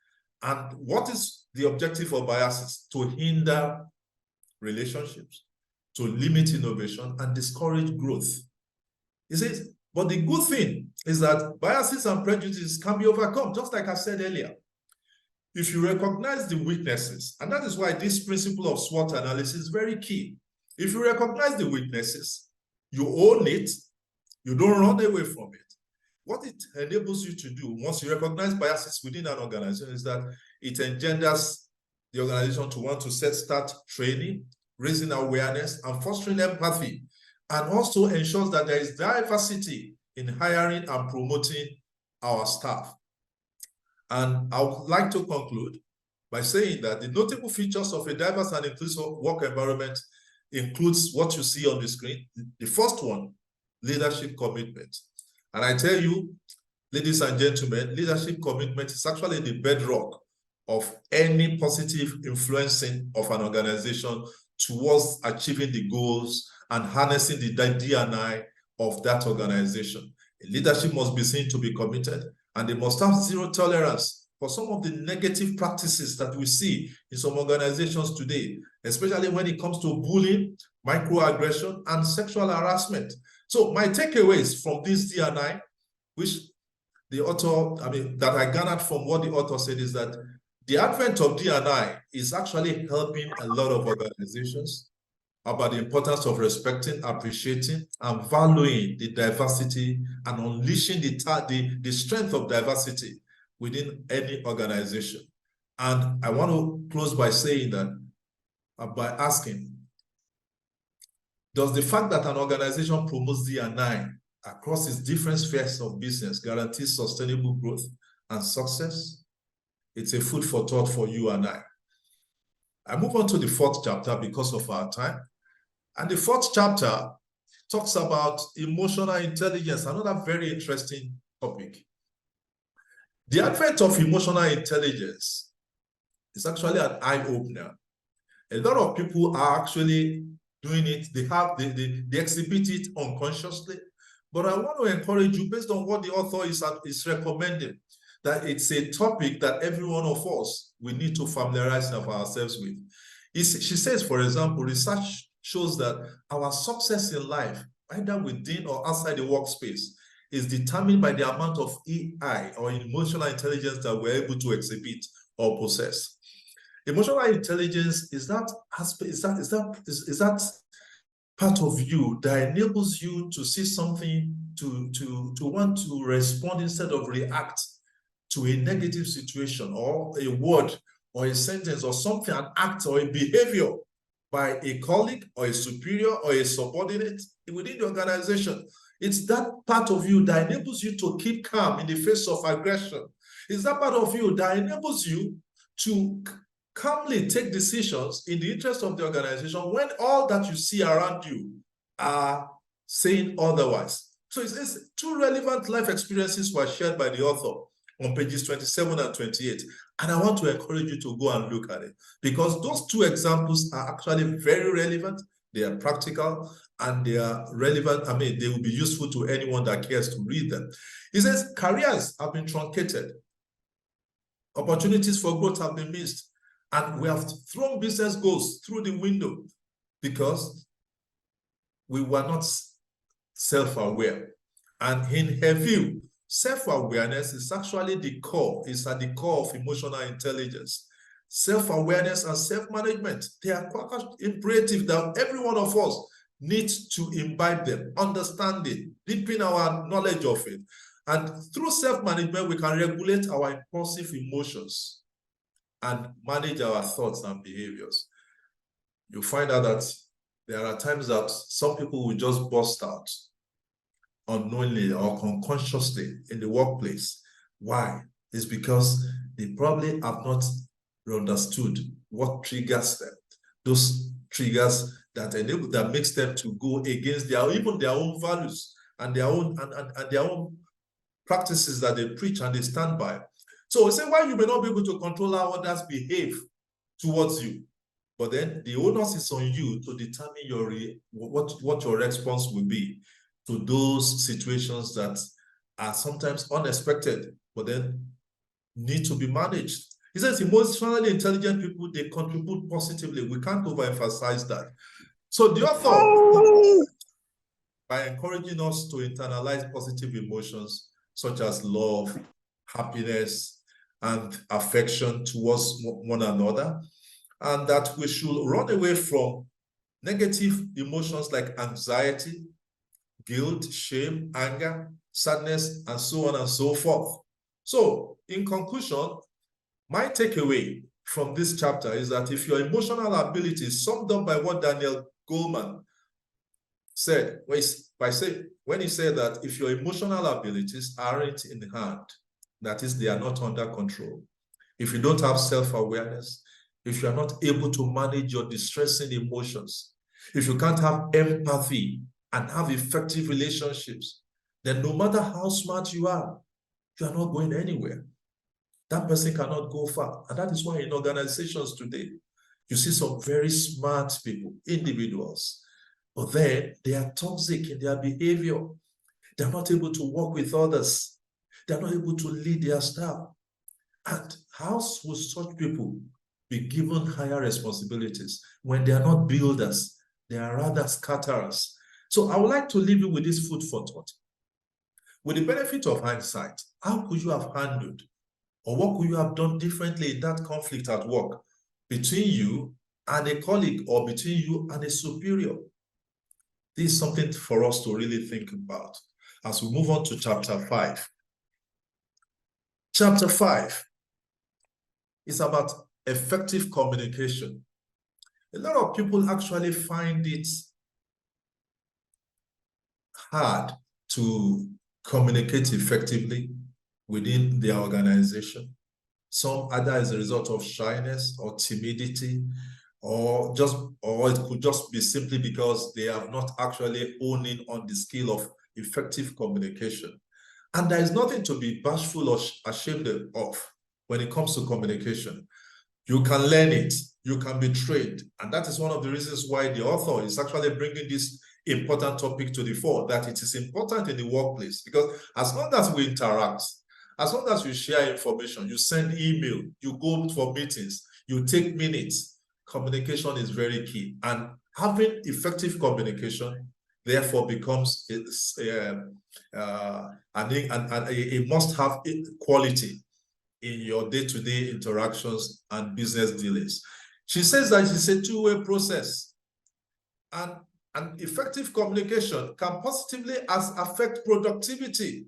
And what is the objective of biases? To hinder relationships, to limit innovation, and discourage growth. He says, but the good thing is that biases and prejudices can be overcome, just like I said earlier. If you recognize the weaknesses, and that is why this principle of SWOT analysis is very key. If you recognize the weaknesses, you own it, you don't run away from it. What it enables you to do once you recognize biases within an organization is that it engenders the organization to want to start training, raising awareness, and fostering empathy, and also ensures that there is diversity in hiring and promoting our staff. And I would like to conclude by saying that the notable features of a diverse and inclusive work environment includes what you see on the screen. The first one, leadership commitment. And I tell you, ladies and gentlemen, leadership commitment is actually the bedrock of any positive influencing of an organization towards achieving the goals and harnessing the D&I of that organization. Leadership must be seen to be committed, and they must have zero tolerance for some of the negative practices that we see in some organizations today, especially when it comes to bullying, microaggression, and sexual harassment. So my takeaways from this D&I, which the author, that I garnered from what the author said, is that the advent of D&I is actually helping a lot of organizations about the importance of respecting, appreciating, and valuing the diversity and unleashing the strength of diversity within any organization. And I want to close by saying that, by asking, does the fact that an organization promotes D&I across its different spheres of business guarantee sustainable growth and success? It's a food for thought for you and I. I move on to the fourth chapter because of our time. And the fourth chapter talks about emotional intelligence, another very interesting topic. The advent of emotional intelligence is actually an eye-opener. A lot of people are actually doing it. They exhibit it unconsciously. But I want to encourage you, based on what the author is recommending, that it's a topic that every one of us, we need to familiarize ourselves with. She says, for example, research shows that our success in life, either within or outside the workspace, is determined by the amount of EI, or emotional intelligence, that we're able to exhibit or possess. Emotional intelligence is that aspect, is that part of you that enables you to see something, to want to respond instead of react to a negative situation, or a word, or a sentence, or something, an act, or a behavior by a colleague, or a superior, or a subordinate within the organization. It's that part of you that enables you to keep calm in the face of aggression. It's that part of you that enables you to calmly take decisions in the interest of the organization when all that you see around you are saying otherwise. So it's two relevant life experiences were shared by the author on pages 27 and 28. And I want to encourage you to go and look at it, because those two examples are actually very relevant. They are practical and they are relevant. They will be useful to anyone that cares to read them. He says, careers have been truncated. Opportunities for growth have been missed. And we have thrown business goals through the window because we were not self-aware. And in her view, self-awareness is actually the core, it's at the core of emotional intelligence. Self-awareness and self-management, they are quite imperative that every one of us needs to imbibe them, understand it, deepen our knowledge of it. And through self-management, we can regulate our impulsive emotions and manage our thoughts and behaviors. You find out that there are times that some people will just burst out unknowingly or unconsciously in the workplace. Why? It's because they probably have not understood what triggers them. Those triggers that enable, that makes them to go against even their own values and their own and their own practices that they preach and they stand by. So we say, why you may not be able to control how others behave towards you, but then the onus is on you to determine what your response will be to those situations that are sometimes unexpected, but then need to be managed. He says emotionally intelligent people, they contribute positively. We can't overemphasize that. So the author, by encouraging us to internalize positive emotions such as love, happiness, and affection towards one another, and that we should run away from negative emotions like anxiety, guilt, shame, anger, sadness, and so on and so forth. So, in conclusion, my takeaway from this chapter is that if your emotional ability is summed up by what Daniel Goleman said, when he said that if your emotional abilities aren't in hand, that is, they are not under control, if you don't have self-awareness, if you are not able to manage your distressing emotions, if you can't have empathy and have effective relationships, then no matter how smart you are not going anywhere. That person cannot go far. And that is why in organizations today, you see some very smart people, individuals, but then they are toxic in their behavior. They're not able to work with others. They're not able to lead their staff. And how will such people be given higher responsibilities when they are not builders? They are rather scatterers. So I would like to leave you with this food for thought. With the benefit of hindsight, how could you have handled, or what could you have done differently in that conflict at work between you and a colleague or between you and a superior? This is something for us to really think about as we move on to chapter 5. Chapter 5 is about effective communication. A lot of people actually find it hard to communicate effectively within their organization. Some either as a result of shyness or timidity, or it could just be simply because they have not actually honed in on the skill of effective communication. And there is nothing to be bashful or ashamed of when it comes to communication. You can learn it, you can be trained. And that is one of the reasons why the author is actually bringing this important topic to the fore, that it is important in the workplace, because as long as we interact, as long as you share information, you send email, you go for meetings, you take minutes, communication is very key. And having effective communication therefore becomes a must-have quality in your day-to-day interactions and business dealings. She says that it's a two-way process, and effective communication can positively affect productivity.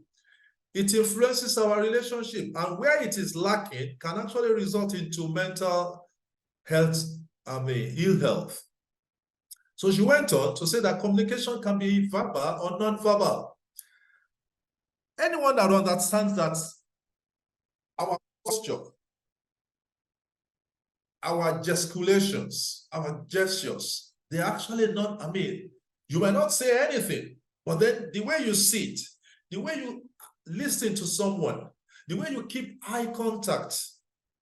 It influences our relationship, and where it is lacking can actually result into mental health, ill health. So she went on to say that communication can be verbal or non-verbal. Anyone that understands that our posture, our gesticulations, our gestures, they're actually not, you might not say anything, but then the way you sit, the way you listen to someone, the way you keep eye contact,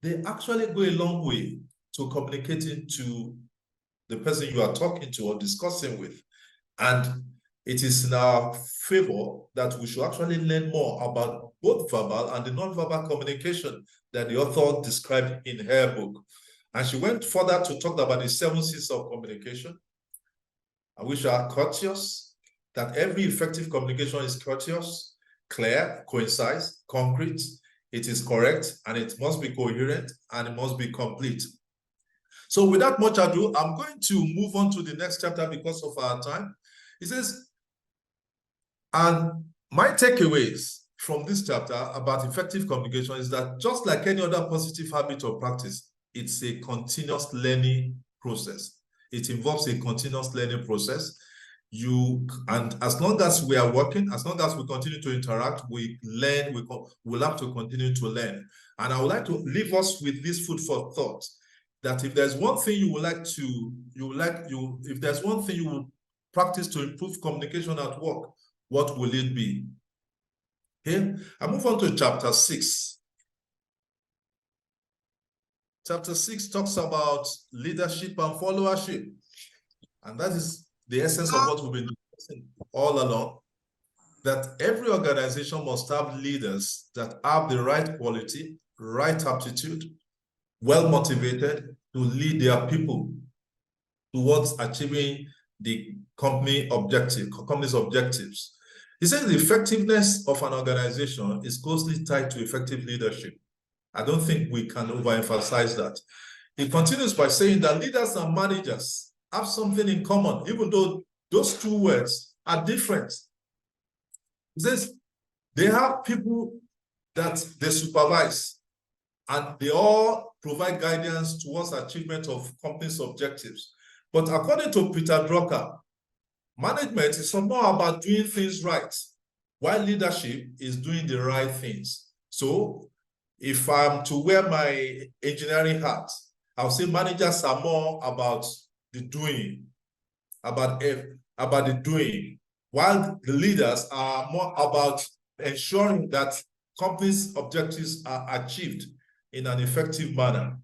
they actually go a long way to communicating to the person you are talking to or discussing with. And it is in our favor that we should actually learn more about both verbal and the non-verbal communication that the author described in her book. And she went further to talk about the 7 C's of communication, which are courteous, that every effective communication is courteous, clear, concise, concrete, it is correct, and it must be coherent, and it must be complete. So without much ado, I'm going to move on to the next chapter because of our time. It says, and my takeaways from this chapter about effective communication is that just like any other positive habit or practice, it's a continuous learning process. It involves a continuous learning process. And as long as we are working, as long as we continue to interact, we learn, we'll have to continue to learn. And I would like to leave us with this food for thought, that if there's one thing you would like to, if there's one thing you will practice to improve communication at work, what will it be? Here, I move on to chapter 6. Chapter 6 talks about leadership and followership. And that is the essence of what we've been discussing all along, that every organization must have leaders that have the right quality, right aptitude, well motivated to lead their people towards achieving the company's objectives. He says the effectiveness of an organization is closely tied to effective leadership. I don't think we can overemphasize that. He continues by saying that leaders and managers have something in common, even though those two words are different. He says they have people that they supervise, and they all provide guidance towards achievement of company's objectives. But according to Peter Drucker, management is more about doing things right, while leadership is doing the right things. So if I'm to wear my engineering hat, I'll say managers are more about the doing, about the doing, while the leaders are more about ensuring that companies' objectives are achieved in an effective manner.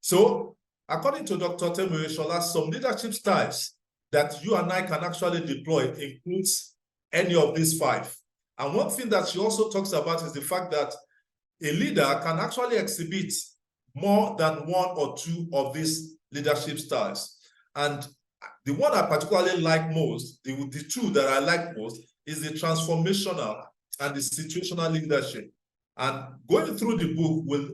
So, according to Dr. Temure Shola, some leadership styles that you and I can actually deploy includes any of these 5. And one thing that she also talks about is the fact that a leader can actually exhibit more than 1 or 2 of these leadership styles. And the one I particularly like most, the 2 that I like most, is the transformational and the situational leadership. And going through the book will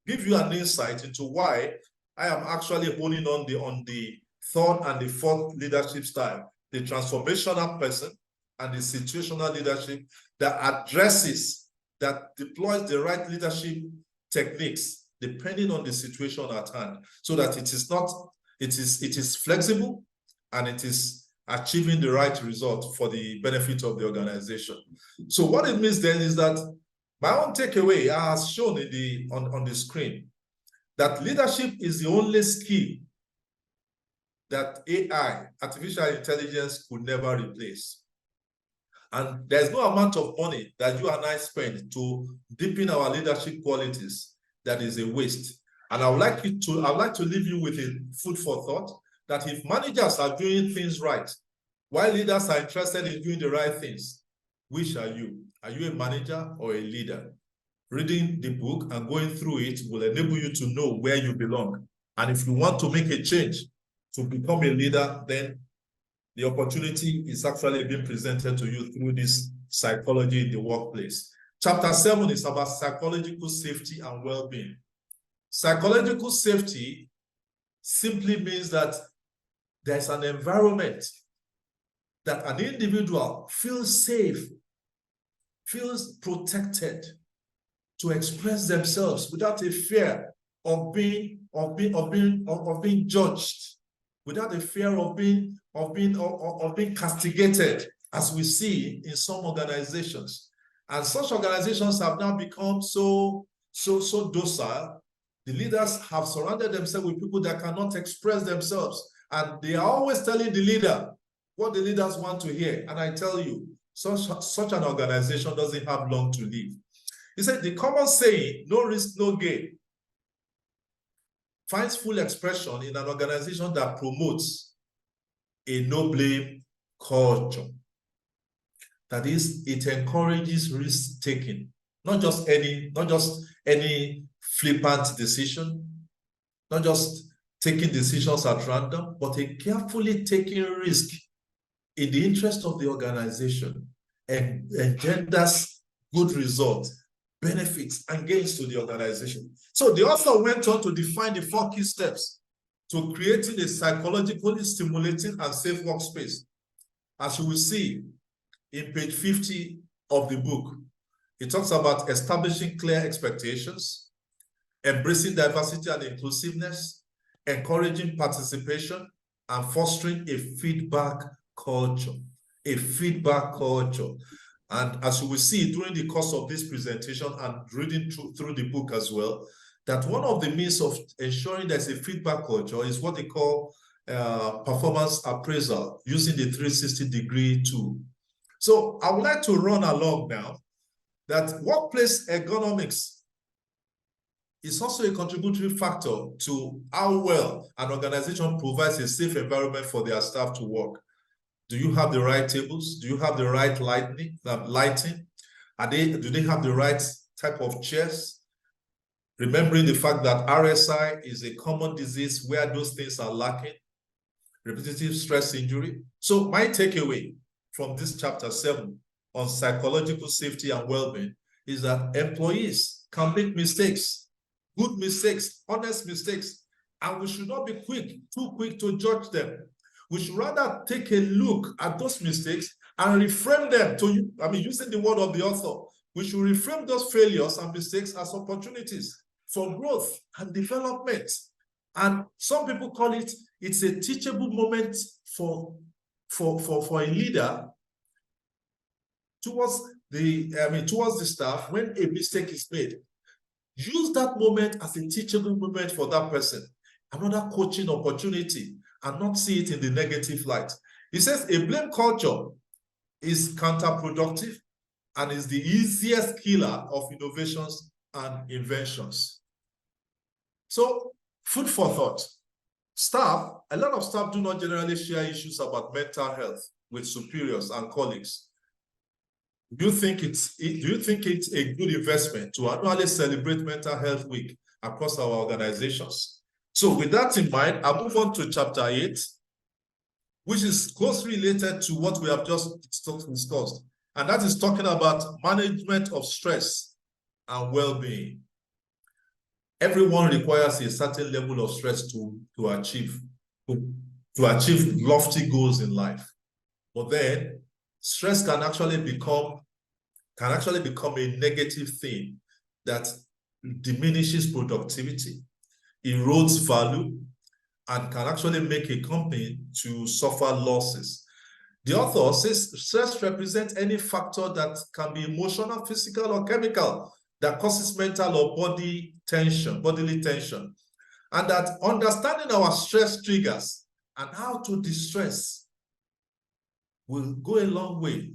give you an insight into why I am actually honing on the 3rd and the 4th leadership style, the transformational person and the situational leadership that addresses, that deploys the right leadership techniques depending on the situation at hand, so that it is flexible and it is achieving the right result for the benefit of the organization. So what it means then is that my own takeaway, as shown in on the screen, that leadership is the only skill that AI, artificial intelligence, could never replace. And there's no amount of money that you and I spend to deepen our leadership qualities that is a waste. And I would like to leave you with a food for thought, that if managers are doing things right, while leaders are interested in doing the right things, which are you? Are you a manager or a leader? Reading the book and going through it will enable you to know where you belong. And if you want to make a change to become a leader, then the opportunity is actually being presented to you through this psychology in the workplace. Chapter 7 is about psychological safety and well-being. Psychological safety simply means that there's an environment that an individual feels safe, feels protected to express themselves without a fear of being judged, without a fear of being castigated, as we see in some organizations. And such organizations have now become so docile. The leaders have surrounded themselves with people that cannot express themselves, and they are always telling the leader what the leaders want to hear. And I tell you, such an organization doesn't have long to live. He said the common saying, no risk, no gain, finds full expression in an organization that promotes a no-blame culture. That is, it encourages risk-taking, not just any flippant decision, not just taking decisions at random, but a carefully taking risk in the interest of the organization and engenders good results, benefits, and gains to the organization. So the author went on to define the 4 key steps to creating a psychologically stimulating and safe workspace. As you will see in page 50 of the book, it talks about establishing clear expectations, embracing diversity and inclusiveness, encouraging participation, and fostering a feedback culture. A feedback culture. And as you will see during the course of this presentation and reading through the book as well, that one of the means of ensuring there's a feedback culture is what they call performance appraisal using the 360-degree tool. So I would like to run along now that workplace ergonomics is also a contributory factor to how well an organization provides a safe environment for their staff to work. Do you have the right tables? Do you have the right lighting? Do they have the right type of chairs? Remembering the fact that RSI is a common disease where those things are lacking, repetitive stress injury. So my takeaway from this chapter 7 on psychological safety and well-being is that employees can make mistakes, good mistakes, honest mistakes, and we should not be too quick to judge them. We should rather take a look at those mistakes and reframe them using the word of the author, we should reframe those failures and mistakes as opportunities for growth and development. And some people call it's a teachable moment for a leader towards the staff when a mistake is made. Use that moment as a teachable moment for that person, another coaching opportunity, and not see it in the negative light. He says a blame culture is counterproductive and is the easiest killer of innovations and inventions. So, food for thought. A lot of staff do not generally share issues about mental health with superiors and colleagues. Do you think it's a good investment to annually celebrate Mental Health Week across our organizations? So with that in mind, I'll move on to chapter 8, which is closely related to what we have just discussed. And that is talking about management of stress and well-being. Everyone requires a certain level of stress to achieve lofty goals in life. But then stress can actually become a negative thing that diminishes productivity, erodes value, and can actually make a company to suffer losses. The author says stress represents any factor that can be emotional, physical, or chemical that causes mental or bodily tension, and that understanding our stress triggers and how to distress will go a long way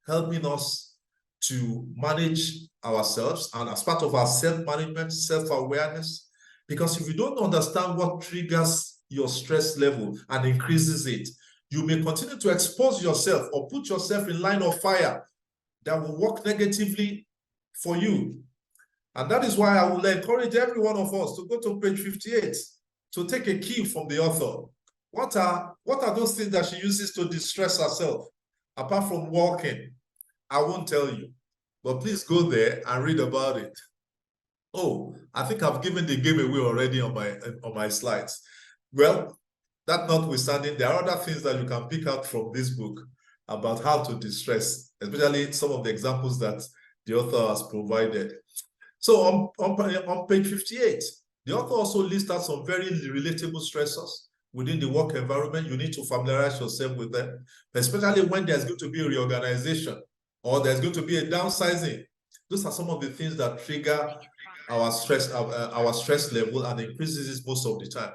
helping us to manage ourselves and as part of our self-management, self-awareness. Because if you don't understand what triggers your stress level and increases it, you may continue to expose yourself or put yourself in line of fire that will work negatively for you. And that is why I will encourage every one of us to go to page 58 to take a cue from the author. What are those things that she uses to distress herself apart from walking? I won't tell you, but please go there and read about it. Oh, I think I've given the game away already on my slides. Well, that notwithstanding, there are other things that you can pick out from this book about how to distress, especially some of the examples that the author has provided. So on page 58, the author also lists out some very relatable stressors within the work environment. You need to familiarize yourself with them, especially when there's going to be a reorganization or there's going to be a downsizing. Those are some of the things that trigger our stress level and increases it most of the time.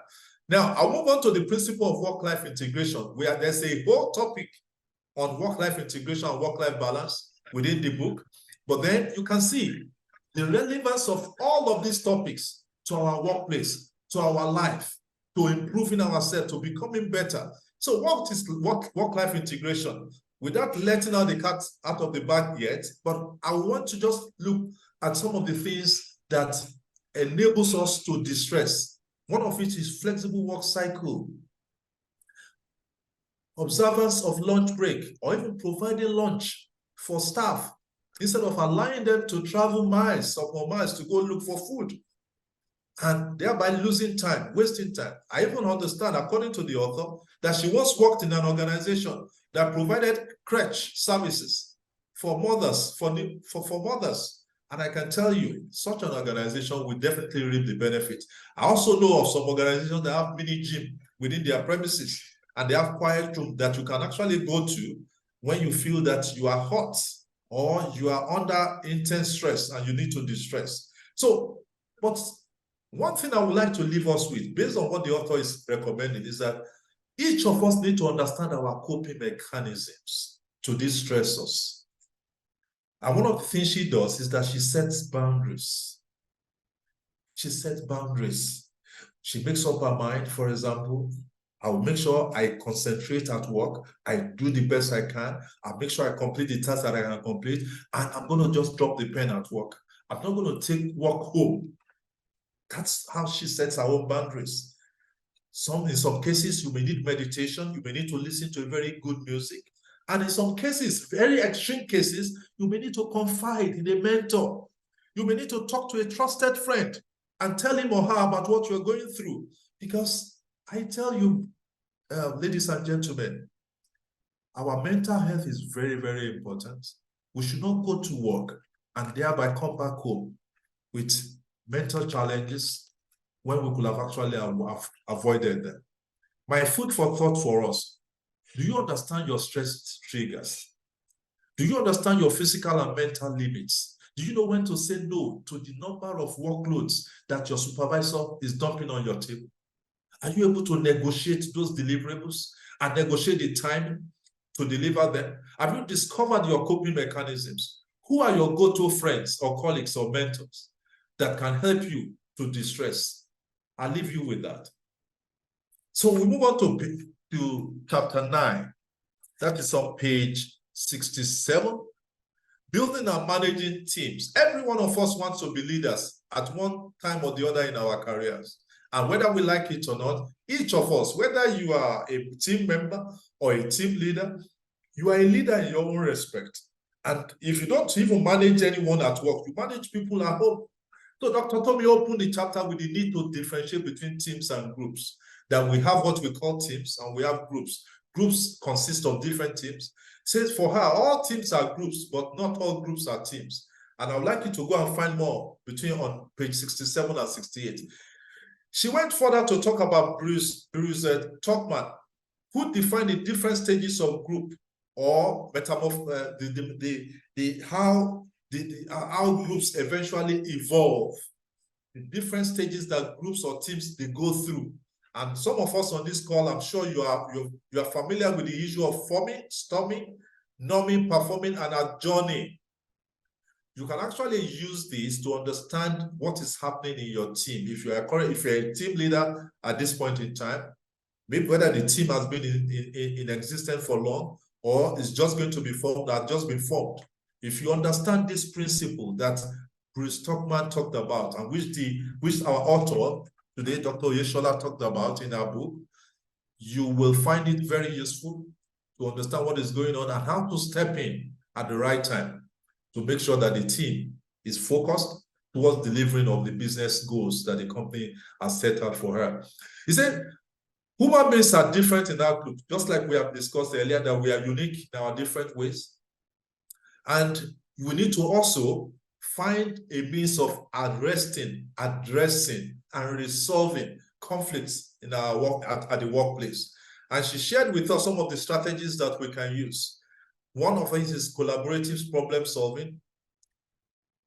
Now, I'll move on to the principle of work-life integration, where there's a whole topic on work-life integration and work-life balance within the book. But then you can see the relevance of all of these topics to our workplace, to our life, to improving ourselves, to becoming better. So what is work-life integration? without letting out the cat out of the bag yet, but I want to just look at some of the things that enables us to distress. One of it is flexible work cycle, observance of lunch break, or even providing lunch for staff instead of allowing them to travel miles upon miles to go look for food and thereby losing time, wasting time. I even understand, according to the author, that she once worked in an organization that provided crèche services for mothers, for mothers. And I can tell you, such an organization will definitely reap the benefit. I also know of some organizations that have mini gym within their premises, and they have quiet room that you can actually go to when you feel that you are hot or you are under intense stress and you need to distress. So, but one thing I would like to leave us with, based on what the author is recommending, is that each of us need to understand our coping mechanisms to distress us. And one of the things she does is that she sets boundaries. She sets boundaries. She makes up her mind, for example, I will make sure I concentrate at work. I do the best I can. I make sure I complete the tasks that I can complete. And I'm going to just drop the pen at work. I'm not going to take work home. That's how she sets her own boundaries. In some cases, you may need meditation. You may need to listen to very good music. And in some cases, very extreme cases, you may need to confide in a mentor. You may need to talk to a trusted friend and tell him or her about what you're going through. Because I tell you, ladies and gentlemen, our mental health is very, very important. We should not go to work and thereby come back home with mental challenges when we could have actually avoided them. My food for thought for us: do you understand your stress triggers? Do you understand your physical and mental limits? Do you know when to say no to the number of workloads that your supervisor is dumping on your table? Are you able to negotiate those deliverables and negotiate the time to deliver them? Have you discovered your coping mechanisms? Who are your go-to friends or colleagues or mentors that can help you to distress? I'll leave you with that. So we move on to chapter 9. That is on page 67. Building and managing teams. Every one of us wants to be leaders at one time or the other in our careers. And whether we like it or not, each of us, whether you are a team member or a team leader, you are a leader in your own respect. And if you don't even manage anyone at work, you manage people at home. So Dr. Tommy opened the chapter with the need to differentiate between teams and groups. That we have what we call teams and we have groups. Groups consist of different teams. Says for her, all teams are groups, but not all groups are teams. And I would like you to go and find more on page 67 and 68. She went further to talk about Bruce Tuckman, who defined the different stages of group or how groups eventually evolve, the different stages that groups or teams they go through. And some of us on this call, I'm sure you are familiar with the issue of forming, storming, norming, performing, and adjourning. You can actually use this to understand what is happening in your team. If you're a team leader at this point in time, maybe whether the team has been in existence for long or is just going to be formed, or just been formed. If you understand this principle that Bruce Tuckman talked about, and which our author today, Dr. Yeshola, talked about in her book, you will find it very useful to understand what is going on and how to step in at the right time to make sure that the team is focused towards delivering of the business goals that the company has set out for her. He said, human beings are different in our group, just like we have discussed earlier, that we are unique in our different ways. And we need to also find a means of addressing, and resolving conflicts in our work at the workplace. And she shared with us some of the strategies that we can use. One of it is collaborative problem solving,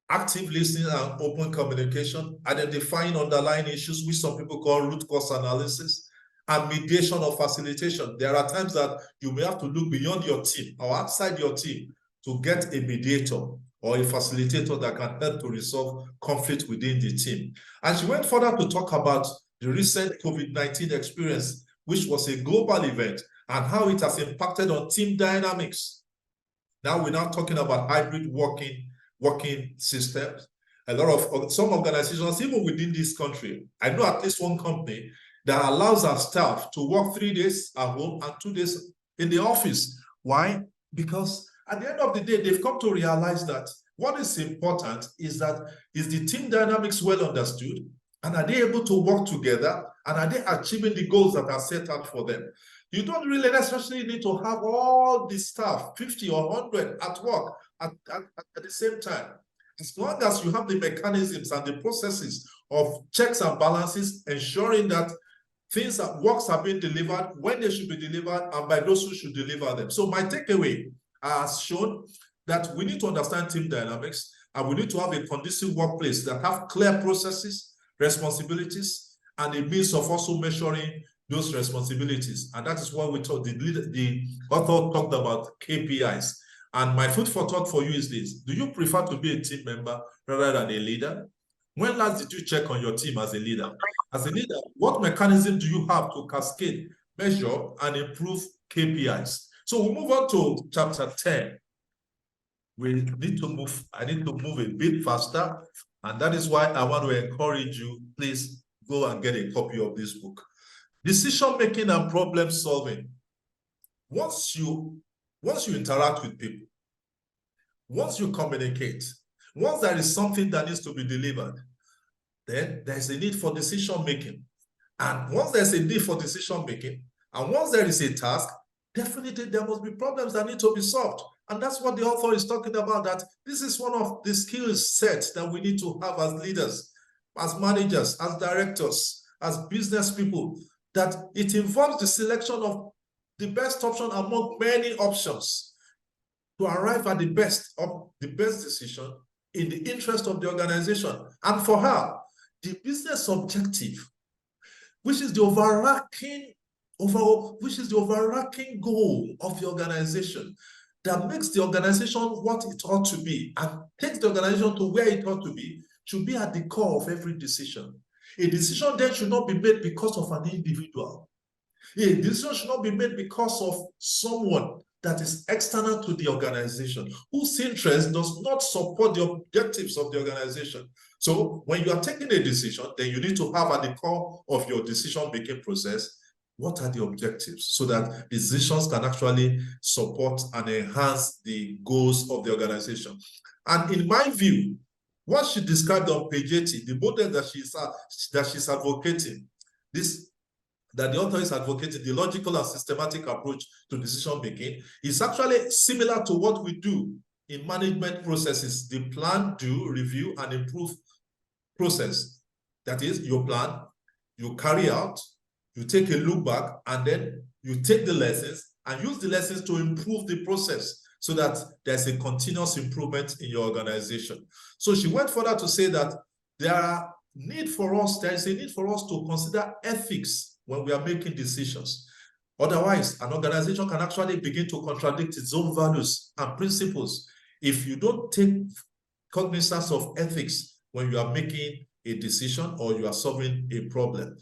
active listening and open communication, identifying underlying issues, which some people call root cause analysis, and mediation or facilitation. There are times that you may have to look beyond your team or outside your team to get a mediator or a facilitator that can help to resolve conflict within the team. And she went further to talk about the recent COVID-19 experience, which was a global event, and how it has impacted on team dynamics. Now we're now talking about hybrid working systems. Some organizations, even within this country, I know at least one company that allows our staff to work 3 days at home and 2 days in the office. Why? Because at the end of the day, they've come to realize that what is important is the team dynamics well understood, and are they able to work together, and are they achieving the goals that are set out for them? You don't really necessarily need to have all the staff, 50 or 100 at work at the same time. As long as you have the mechanisms and the processes of checks and balances, ensuring that works are being delivered when they should be delivered and by those who should deliver them. So my takeaway has shown that we need to understand team dynamics, and we need to have a conducive workplace that have clear processes, responsibilities, and a means of also measuring those responsibilities. And that is what we talked, the author talked about KPIs. And my food for thought for you is this: do you prefer to be a team member rather than a leader? When last did you check on your team as a leader? As a leader, what mechanism do you have to cascade, measure, and improve KPIs? So we'll move on to chapter 10. I need to move a bit faster, and that is why I want to encourage you, please go and get a copy of this book. Decision-making and problem solving. Once you interact with people, once you communicate, once there is something that needs to be delivered, then there's a need for decision-making. And once there's a need for decision-making, and once there is a task, definitely there must be problems that need to be solved. And that's what the author is talking about, that this is one of the skill sets that we need to have as leaders, as managers, as directors, as business people, that it involves the selection of the best option among many options to arrive at the best decision in the interest of the organization. And for her, the business objective, which is the overarching goal of the organization, that makes the organization what it ought to be and takes the organization to where it ought to be, should be at the core of every decision. A decision then should not be made because of an individual. A decision should not be made because of someone that is external to the organization, whose interest does not support the objectives of the organization. So when you are taking a decision, then you need to have at the core of your decision-making process, what are the objectives, so that decisions can actually support and enhance the goals of the organization. And in my view, what she described on page 80, the model that she's advocating, that the author is advocating, the logical and systematic approach to decision-making, is actually similar to what we do in management processes, the plan, do, review, and improve process. That is, you plan, you carry out, you take a look back, and then you take the lessons and use the lessons to improve the process so that there's a continuous improvement in your organization. So she went further to say that there is a need for us to consider ethics when we are making decisions. Otherwise, an organization can actually begin to contradict its own values and principles if you don't take cognizance of ethics when you are making a decision or you are solving a problem.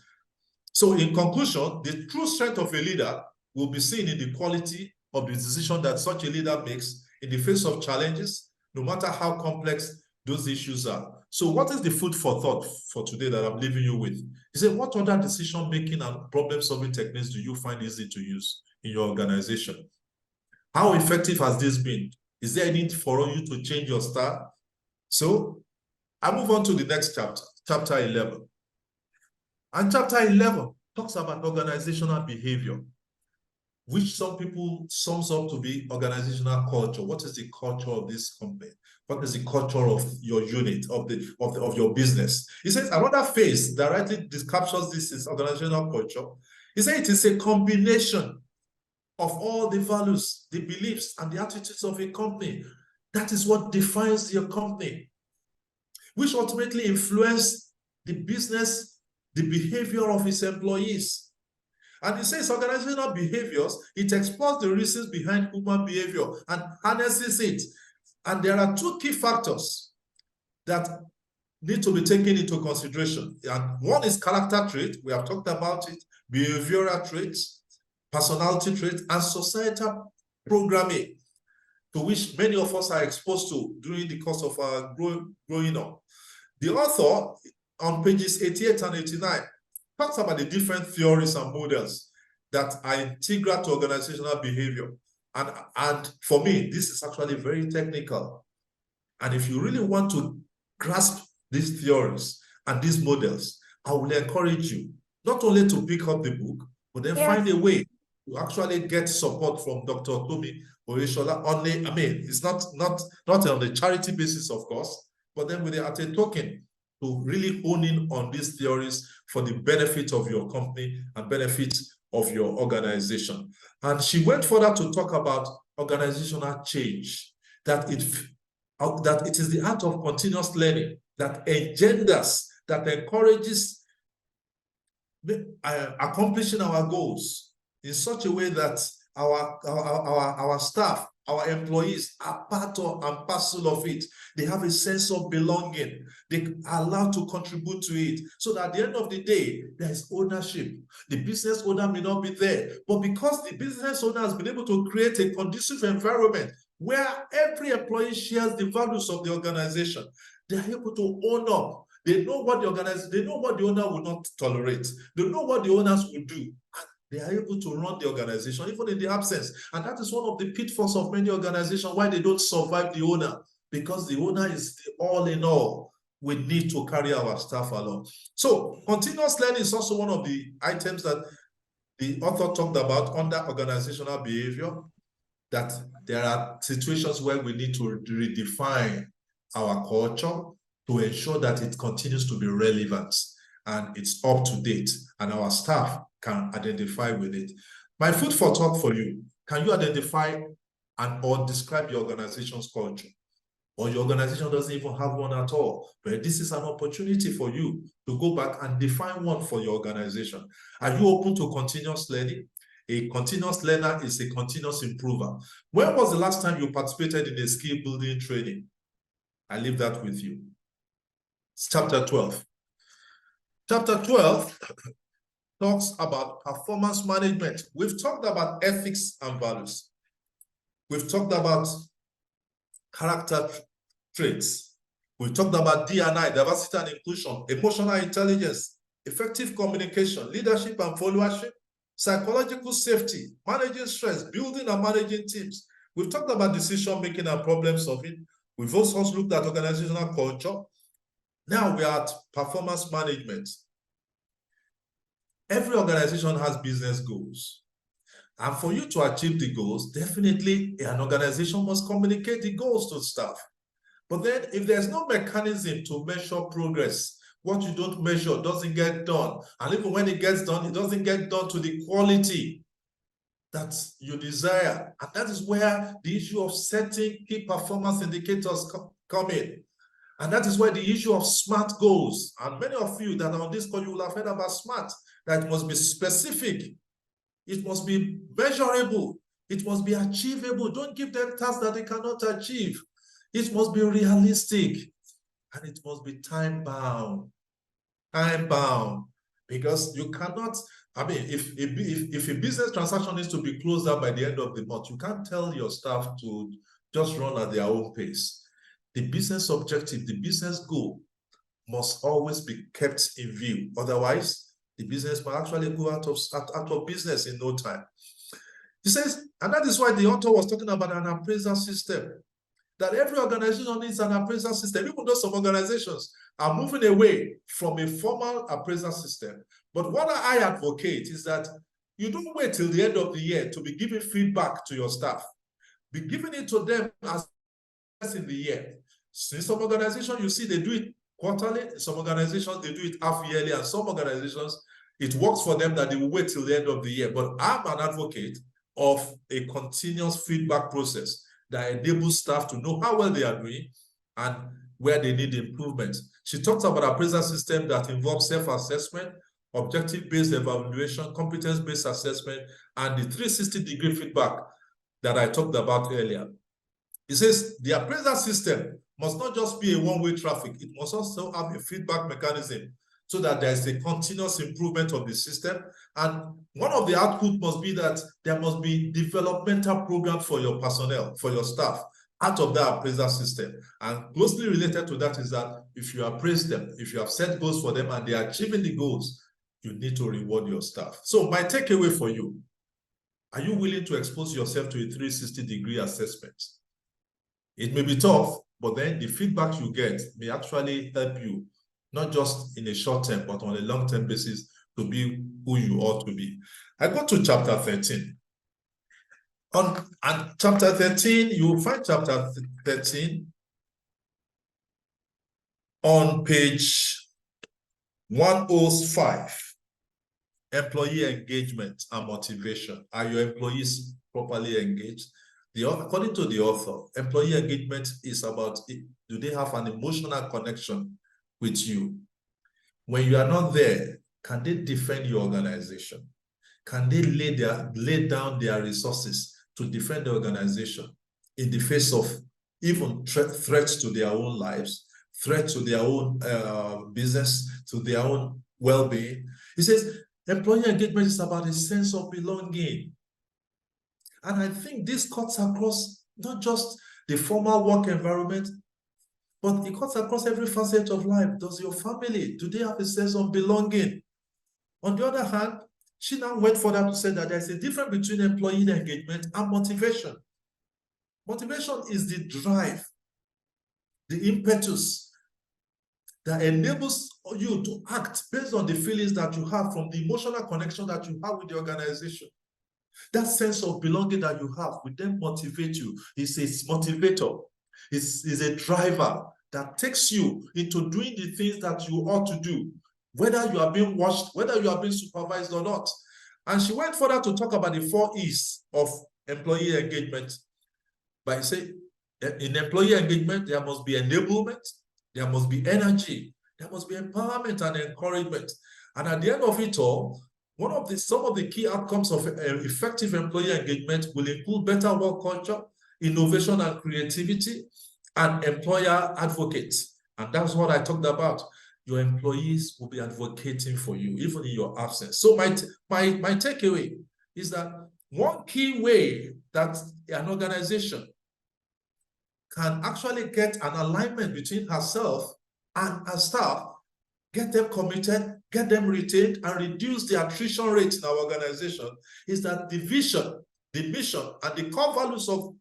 So in conclusion, the true strength of a leader will be seen in the quality of the decision that such a leader makes in the face of challenges, no matter how complex those issues are. So what is the food for thought for today that I'm leaving you with? He said, what other decision-making and problem-solving techniques do you find easy to use in your organization? How effective has this been? Is there a need for you to change your style? So I move on to the next chapter, chapter 11. And chapter 11 talks about organizational behavior, which some people sums up to be organizational culture. What is the culture of this company? What is the culture of your unit, of your business? He says another phase directly captures this is organizational culture. He said it is a combination of all the values, the beliefs, and the attitudes of a company. That is what defines your company, which ultimately influence the business, the behavior of its employees. And he says organizational behaviors, it explores the reasons behind human behavior and harnesses it. And there are two key factors that need to be taken into consideration. And one is character trait, we have talked about it, behavioral traits, personality traits, and societal programming. to which many of us are exposed to during the course of our growing up. The author, on pages 88 and 89, talks about the different theories and models that are integral to organizational behavior. And for me, this is actually very technical. And if you really want to grasp these theories and these models, I will encourage you not only to pick up the book, but then find a way to actually get support from Dr. Tomi Oreshola on the, I mean, it's not on the charity basis, of course, but then with at a token to really hone in on these theories for the benefit of your company and benefit of your organization. And she went further to talk about organizational change, that it is the art of continuous learning that engenders, that encourages accomplishing our goals in such a way that our staff, our employees are part of and parcel of it. They have a sense of belonging. They are allowed to contribute to it. So that at the end of the day, there is ownership. The business owner may not be there, but because the business owner has been able to create a conducive environment where every employee shares the values of the organization, they are able to own up. They know what they know what the owner will not tolerate. They know what the owners will do. They are able to run the organization even in the absence. And that is one of the pitfalls of many organizations, why they don't survive the owner, because the owner is the all in all. We need to carry our staff along. So continuous learning is also one of the items that the author talked about under organizational behavior, that there are situations where we need to redefine our culture to ensure that it continues to be relevant and it's up to date and our staff can identify with it. My food for thought for you: can you identify or describe your organization's culture? Or your organization doesn't even have one at all, but this is an opportunity for you to go back and define one for your organization. Are you open to continuous learning? A continuous learner is a continuous improver. When was the last time you participated in a skill building training? I leave that with you. It's chapter 12. Chapter 12 talks about performance management. We've talked about ethics and values. We've talked about character traits. We've talked about D&I, diversity and inclusion, emotional intelligence, effective communication, leadership and followership, psychological safety, managing stress, building and managing teams. We've talked about decision-making and problem solving. We've also looked at organizational culture. Now we are at performance management. Every organization has business goals. And for you to achieve the goals, definitely an organization must communicate the goals to staff. But then if there's no mechanism to measure progress, what you don't measure doesn't get done. And even when it gets done, it doesn't get done to the quality that you desire. And that is where the issue of setting key performance indicators come in. And that is where the issue of SMART goes. And many of you that are on this call, you will have heard about SMART, that it must be specific. It must be measurable. It must be achievable. Don't give them tasks that they cannot achieve. It must be realistic. And it must be time-bound. Time-bound. Because you cannot, I mean, if a business transaction needs to be closed out by the end of the month, you can't tell your staff to just run at their own pace. The business objective, the business goal must always be kept in view. Otherwise, the business might actually go out of business in no time. He says, and that is why the author was talking about an appraisal system, that every organization needs an appraisal system, even though some organizations are moving away from a formal appraisal system. But what I advocate is that you don't wait till the end of the year to be giving feedback to your staff. Be giving it to them as in the year. In some organizations, you see they do it quarterly. In some organizations, they do it half yearly. And some organizations, it works for them that they will wait till the end of the year. But I'm an advocate of a continuous feedback process that enables staff to know how well they are doing and where they need improvement. She talks about an appraisal system that involves self-assessment, objective-based evaluation, competence-based assessment, and the 360-degree feedback that I talked about earlier. It says the appraisal system must not just be a one-way traffic. It must also have a feedback mechanism so that there is a continuous improvement of the system. And one of the outputs must be that there must be developmental programs for your personnel, for your staff, out of that appraisal system. And closely related to that is that if you appraise them, if you have set goals for them and they are achieving the goals, you need to reward your staff. So my takeaway for you, are you willing to expose yourself to a 360-degree assessment? It may be tough, but then the feedback you get may actually help you, not just in a short term, but on a long-term basis to be who you ought to be. I go to chapter 13. And chapter 13, you will find chapter 13 on page 105, employee engagement and motivation. Are your employees properly engaged? According to the author, employee engagement is about, do they have an emotional connection with you? When you are not there, can they defend your organization? Can they lay down their resources to defend the organization in the face of even threats to their own lives, threats to their own business, to their own well-being? He says, employee engagement is about a sense of belonging. And I think this cuts across not just the formal work environment, but it cuts across every facet of life. Does your family, do they have a sense of belonging? On the other hand, she now went further to say that there's a difference between employee engagement and motivation. Motivation is the drive, the impetus that enables you to act based on the feelings that you have from the emotional connection that you have with the organization. That sense of belonging that you have will then motivate you. It's a motivator. It's a driver that takes you into doing the things that you ought to do, whether you are being watched, whether you are being supervised or not. And she went further to talk about the 4 E's of employee engagement. By saying, in employee engagement, there must be enablement, there must be energy, there must be empowerment and encouragement. And at the end of it all, some of the key outcomes of effective employee engagement will include better work culture, innovation and creativity, and employer advocates. And that's what I talked about. Your employees will be advocating for you, even in your absence. So my takeaway is that one key way that an organization can actually get an alignment between herself and her staff, get them committed, get them retained, and reduce the attrition rate in our organization is that the vision, the mission, and the core values of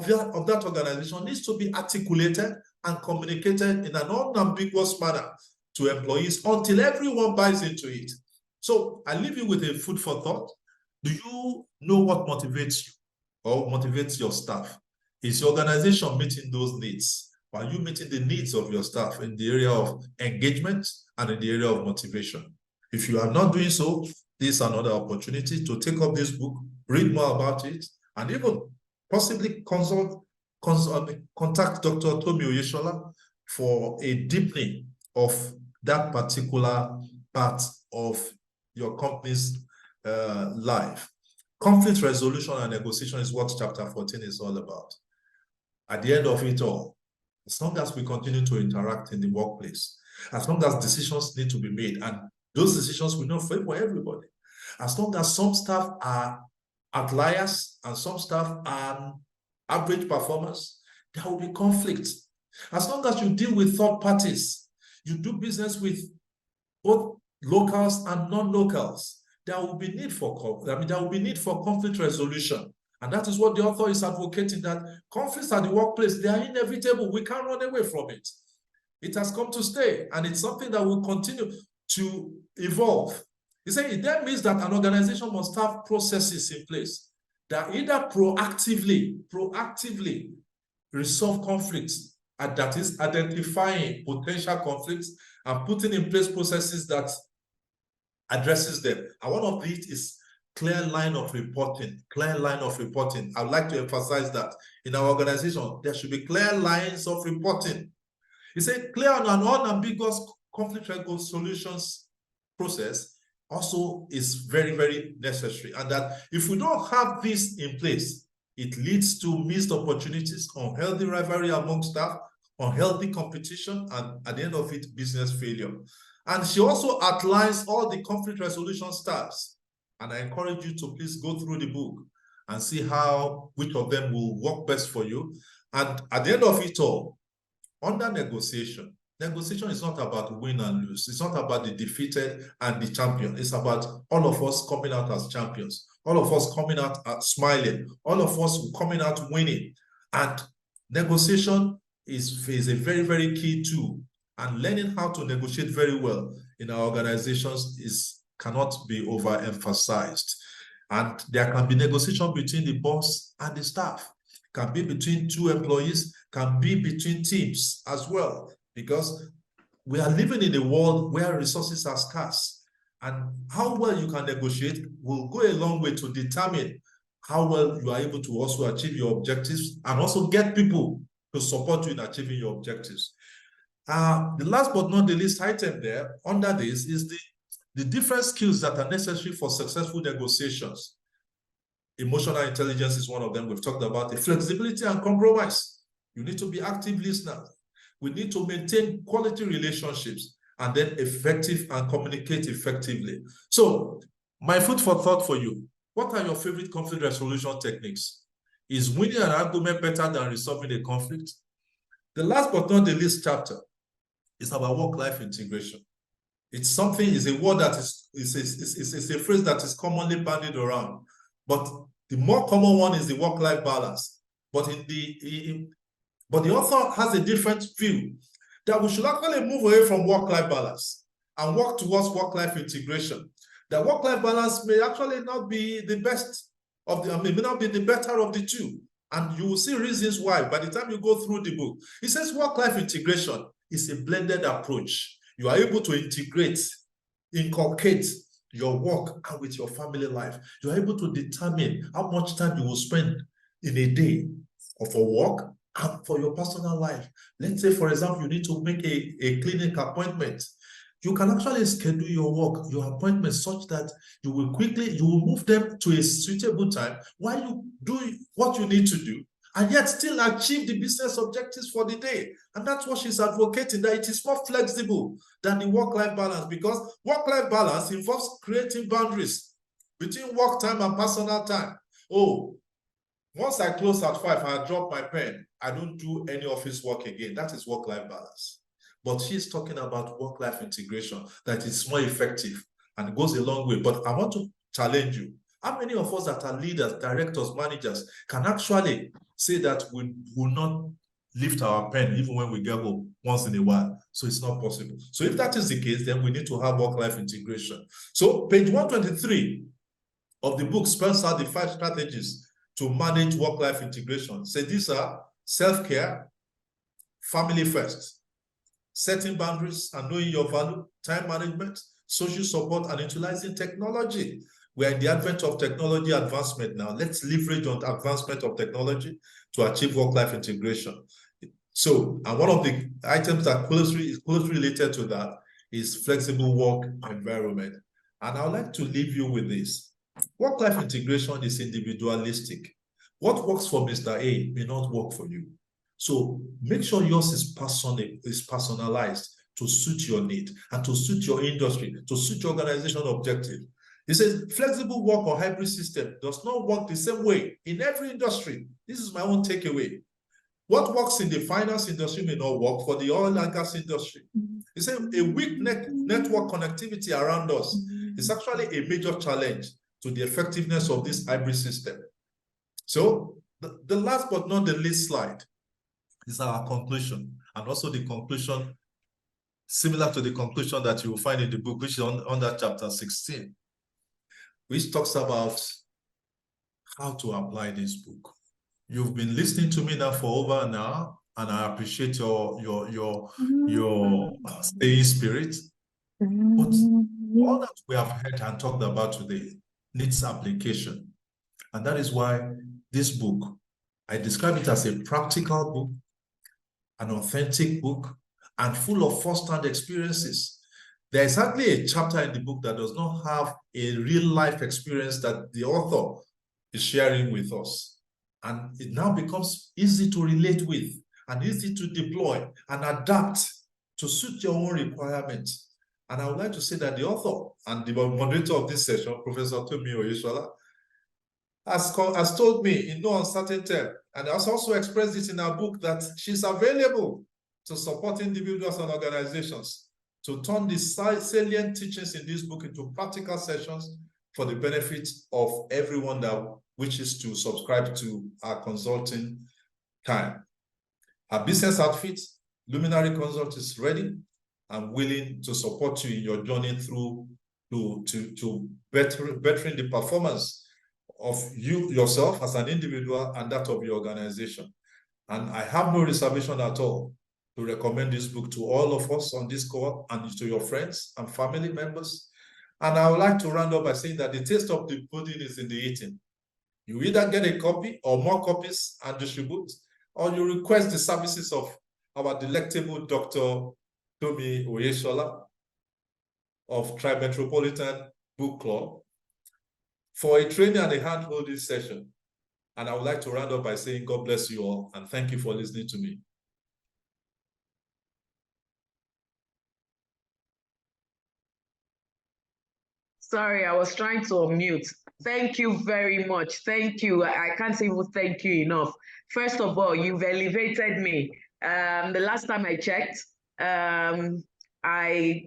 that organization needs to be articulated and communicated in an unambiguous manner to employees until everyone buys into it. So I leave you with a food for thought. Do you know what motivates you or motivates your staff? Is your organization meeting those needs? Are you meeting the needs of your staff in the area of engagement and in the area of motivation? If you are not doing so, this is another opportunity to take up this book, read more about it, and even possibly contact Dr. Tomi Oyeshola for a deepening of that particular part of your company's life. Conflict resolution and negotiation is what chapter 14 is all about. At the end of it all, as long as we continue to interact in the workplace, as long as decisions need to be made, and those decisions will not favor everybody, as long as some staff are outliers and some staff are average performers, there will be conflict. As long as you deal with third parties, you do business with both locals and non-locals, there will be need for conflict resolution. And that is what the author is advocating, that conflicts at the workplace, they are inevitable. We can't run away from it. It has come to stay, and it's something that will continue to evolve. He said it then means that an organization must have processes in place that either proactively resolve conflicts, and that is identifying potential conflicts and putting in place processes that addresses them. And one of these is clear line of reporting. I'd like to emphasize that in our organization, there should be clear lines of reporting. He said clear and unambiguous conflict solutions process also is very, very necessary. And that if we don't have this in place, it leads to missed opportunities, unhealthy rivalry among staff, unhealthy competition, and at the end of it, business failure. And she also outlines all the conflict resolution styles. And I encourage you to please go through the book and see which of them will work best for you. And at the end of it all, under negotiation is not about win and lose. It's not about the defeated and the champion. It's about all of us coming out as champions, all of us coming out smiling, all of us coming out winning. And negotiation is a very, very key tool. And learning how to negotiate very well in our organizations cannot be overemphasized. And there can be negotiation between the boss and the staff, can be between two employees, can be between teams as well, because we are living in a world where resources are scarce. And how well you can negotiate will go a long way to determine how well you are able to also achieve your objectives and also get people to support you in achieving your objectives. The last but not the least item there under this is the different skills that are necessary for successful negotiations. Emotional intelligence is one of them. We've talked about the flexibility and compromise. You need to be active listeners. We need to maintain quality relationships and then effective and communicate effectively. So my food for thought for you, what are your favorite conflict resolution techniques? Is winning an argument better than resolving a conflict? The last but not the least chapter is about work-life integration. It's a word that is a phrase that is commonly bandied around, but the more common one is the work-life balance. But the author has a different view, that we should actually move away from work-life balance and work towards work-life integration. That work-life balance may actually not be the best may not be the better of the two. And you will see reasons why by the time you go through the book. It says work-life integration is a blended approach. You are able to inculcate your work and with your family life. You are able to determine how much time you will spend in a day for work and for your personal life. Let's say, for example, you need to make a clinic appointment. You can actually schedule your work, your appointments, such that you will move them to a suitable time while you do what you need to do, and yet still achieve the business objectives for the day. And that's what she's advocating, that it is more flexible than the work-life balance, because work-life balance involves creating boundaries between work time and personal time. Oh, once I close at 5, I drop my pen, I don't do any office work again. That is work-life balance. But she's talking about work-life integration, that is more effective and goes a long way. But I want to challenge you. How many of us that are leaders, directors, managers can actually say that we will not lift our pen even when we get home once in a while? So it's not possible. So if that is the case, then we need to have work-life integration. So page 123 of the book spells out the 5 strategies to manage work-life integration. So these are self-care, family first, setting boundaries and knowing your value, time management, social support, and utilizing technology. We are in the advent of technology advancement now. Let's leverage on the advancement of technology to achieve work-life integration. So, and one of the items that is closely related to that is flexible work environment. And I would like to leave you with this. Work-life integration is individualistic. What works for Mr. A may not work for you. So make sure yours is personalized to suit your need and to suit your industry, to suit your organizational objective. He says flexible work or hybrid system does not work the same way in every industry. This is my own takeaway. What works in the finance industry may not work for the oil and gas industry. He said a weak network connectivity around us is actually a major challenge to the effectiveness of this hybrid system. So the last but not the least slide is our conclusion, and also the conclusion similar to the conclusion that you will find in the book, which is under chapter 16, which talks about how to apply this book. You've been listening to me now for over an hour, and I appreciate your staying spirit. But all that we have heard and talked about today needs application. And that is why this book, I describe it as a practical book, an authentic book, and full of first-hand experiences. There is hardly a chapter in the book that does not have a real-life experience that the author is sharing with us. And it now becomes easy to relate with and easy to deploy and adapt to suit your own requirements. And I would like to say that the author and the moderator of this session, Professor Tomi Oyeshola, has told me in no uncertain term, and has also expressed it in her book, that she's available to support individuals and organizations to turn the salient teachings in this book into practical sessions for the benefit of everyone that wishes to subscribe to our consulting time. Our business outfit, Luminary Consult, is ready and willing to support you in your journey through to bettering the performance of yourself as an individual and that of your organization. And I have no reservation at all to recommend this book to all of us on this call and to your friends and family members. And I would like to round up by saying that the taste of the pudding is in the eating. You either get a copy or more copies and distribute, or you request the services of our delectable Dr. Tomi Oyeshola of TRI-METROPOLITAN Book Club for a training and a hand-holding session. And I would like to round up by saying God bless you all and thank you for listening to me. Sorry, I was trying to unmute. Thank you very much. Thank you. I can't even thank you enough. First of all, you've elevated me. The last time I checked, I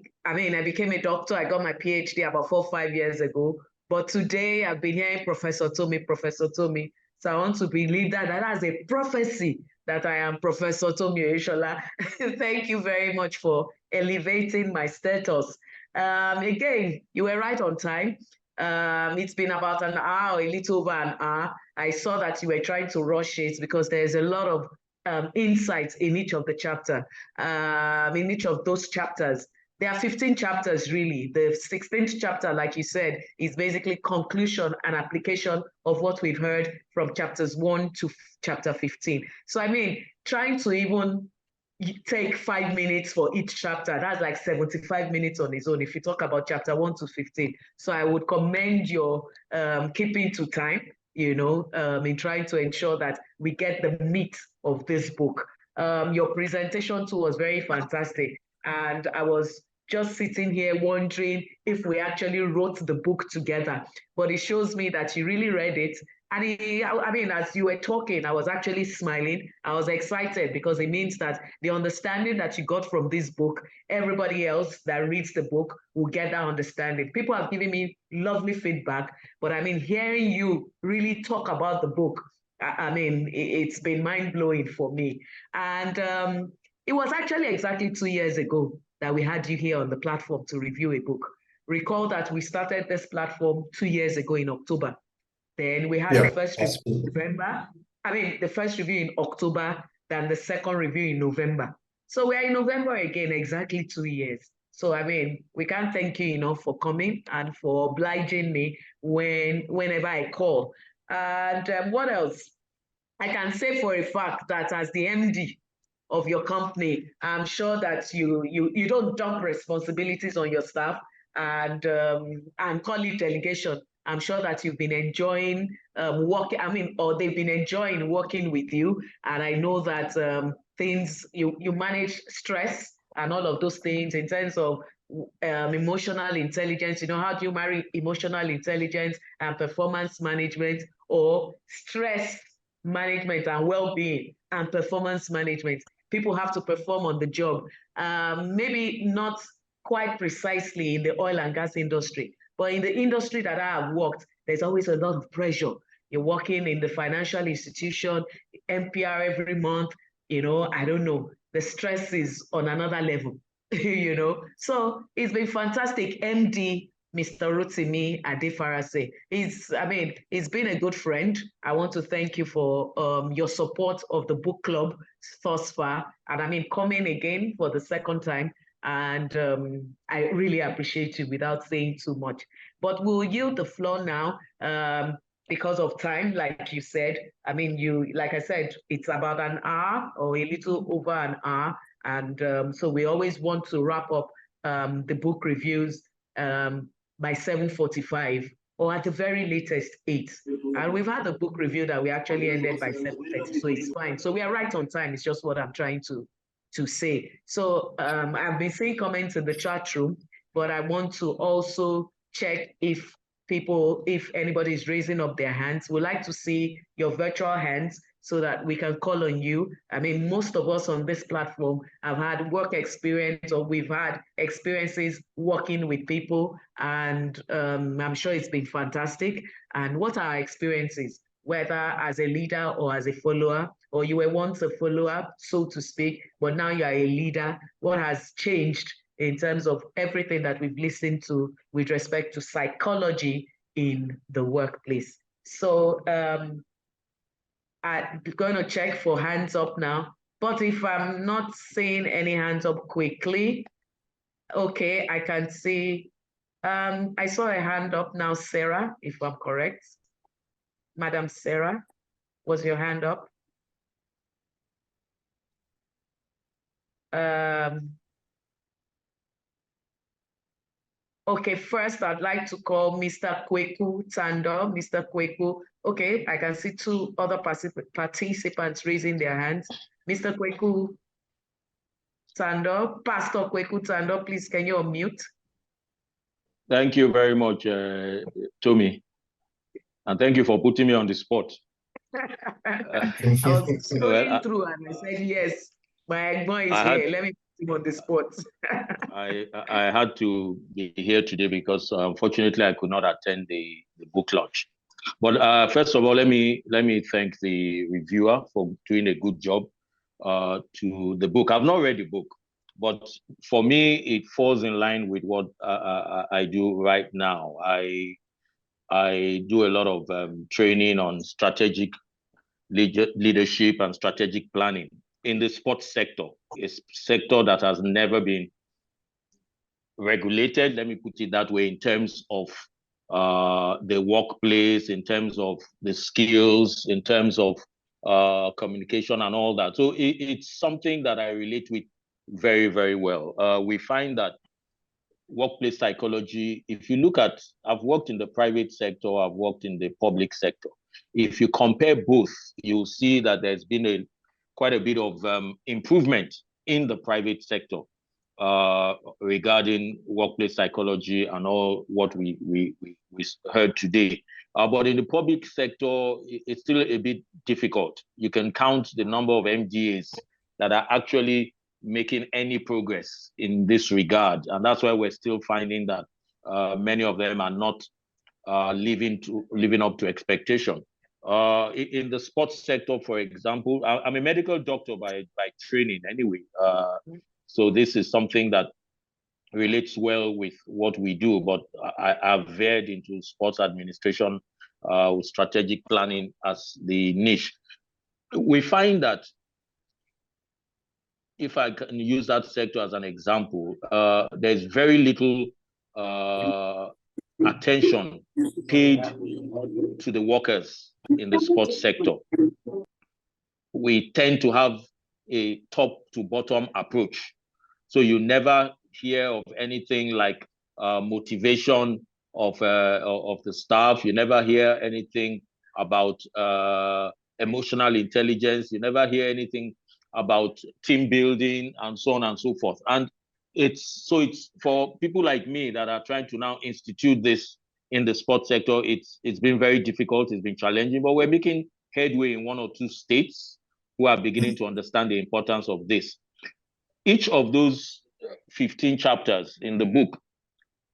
became a doctor. I got my PhD about 4 or 5 years ago. But today I've been hearing Professor Tomi. So I want to believe that has a prophecy that I am Professor Tomi Oyeshola. Thank you very much for elevating my status. Again, you were right on time. It's been about an hour, a little over an hour. I saw that you were trying to rush it because there's a lot of insights in each of the chapter, in each of those chapters. There are 15 chapters, really. The 16th chapter, like you said, is basically conclusion and application of what we've heard from chapters 1 to chapter 15. So, I mean, trying to even take 5 minutes for each chapter, that's like 75 minutes on its own if you talk about chapter 1 to 15. So I would commend your keeping to time, in trying to ensure that we get the meat of this book. Your presentation too was very fantastic, and I was just sitting here wondering if we actually wrote the book together, but it shows me that you really read it. And as you were talking, I was actually smiling. I was excited because it means that the understanding that you got from this book, everybody else that reads the book will get that understanding. People have given me lovely feedback, but hearing you really talk about the book, it's been mind-blowing for me. And it was actually exactly 2 years ago that we had you here on the platform to review a book. Recall that we started this platform 2 years ago in October. Then we had the first review in November. The first review in October, then the second review in November. So we're in November again, exactly 2 years. So, we can't thank you enough for coming and for obliging me whenever I call. And what else? I can say for a fact that as the MD of your company, I'm sure that you don't dump responsibilities on your staff and call it delegation. I'm sure that you've been enjoying working, or they've been enjoying working with you. And I know that you manage stress and all of those things in terms of emotional intelligence. How do you marry emotional intelligence and performance management, or stress management and well-being and performance management? People have to perform on the job. Maybe not quite precisely in the oil and gas industry, but in the industry that I have worked, there's always a lot of pressure. You're working in the financial institution, MPR every month, I don't know. The stress is on another level, So it's been fantastic. MD, Mr. Rotimi Adefarase. He's been a good friend. I want to thank you for your support of the book club thus far. And coming again for the second time. And I really appreciate you without saying too much. But we'll yield the floor now because of time, like you said. Like I said, it's about an hour or a little over an hour. And so we always want to wrap up the book reviews by 7:45 or at the very latest 8. And we've had a book review that we actually ended by 7:30, so it's fine. So we are right on time. It's just what I'm trying to say. So I've been seeing comments in the chat room but I want to also check if anybody is raising up their hands. We'd like to see your virtual hands so that we can call on you. I mean, most of us on this platform have had work experience, or we've had experiences working with people, and I'm sure it's been fantastic. And what are our experiences, whether as a leader or as a follower, or you were once a follower, so to speak, but now you are a leader? What has changed in terms of everything that we've listened to with respect to psychology in the workplace? So I'm going to check for hands up now, but if I'm not seeing any hands up quickly, okay, I can see, I saw a hand up now, Sarah, if I'm correct. Madam Sarah, was your hand up? Okay, first I'd like to call Mr. Kweku Tando. Mr. Kweku, okay, I can see two other participants raising their hands. Mr. Kweku Tando, Pastor Kweku Tando, please, can you unmute? Thank you very much, Tommy. And thank you for putting me on the spot. I was scrolling through and I said, yes, my boy is here. Let me put him on the spot. I had to be here today because unfortunately I could not attend the book launch. But first of all, let me thank the reviewer for doing a good job to the book. I've not read the book, but for me, it falls in line with what I do right now. I do a lot of training on strategic leadership and strategic planning in the sports sector, a sector that has never been regulated, let me put it that way, in terms of the workplace, in terms of the skills, in terms of communication and all that. So it's something that I relate with very, very well. We find that workplace psychology, if you look at, I've worked in the private sector, I've worked in the public sector. If you compare both, you'll see that there's been quite a bit of improvement in the private sector regarding workplace psychology and all what we heard today. But in the public sector, it's still a bit difficult. You can count the number of MDAs that are actually making any progress in this regard. And that's why we're still finding that many of them are not living up to expectation. In the sports sector, for example, I'm a medical doctor by training anyway. So this is something that relates well with what we do, but I've veered into sports administration with strategic planning as the niche. We find that, if I can use that sector as an example, there's very little attention paid to the workers in the sports sector. We tend to have a top to bottom approach. So you never hear of anything like motivation of the staff. You never hear anything about emotional intelligence. You never hear anything about team building and so on and so forth. And it's for people like me that are trying to now institute this in the sports sector, it's been very difficult, it's been challenging, but we're making headway in 1 or 2 states who are beginning to understand the importance of this. Each of those 15 chapters in the book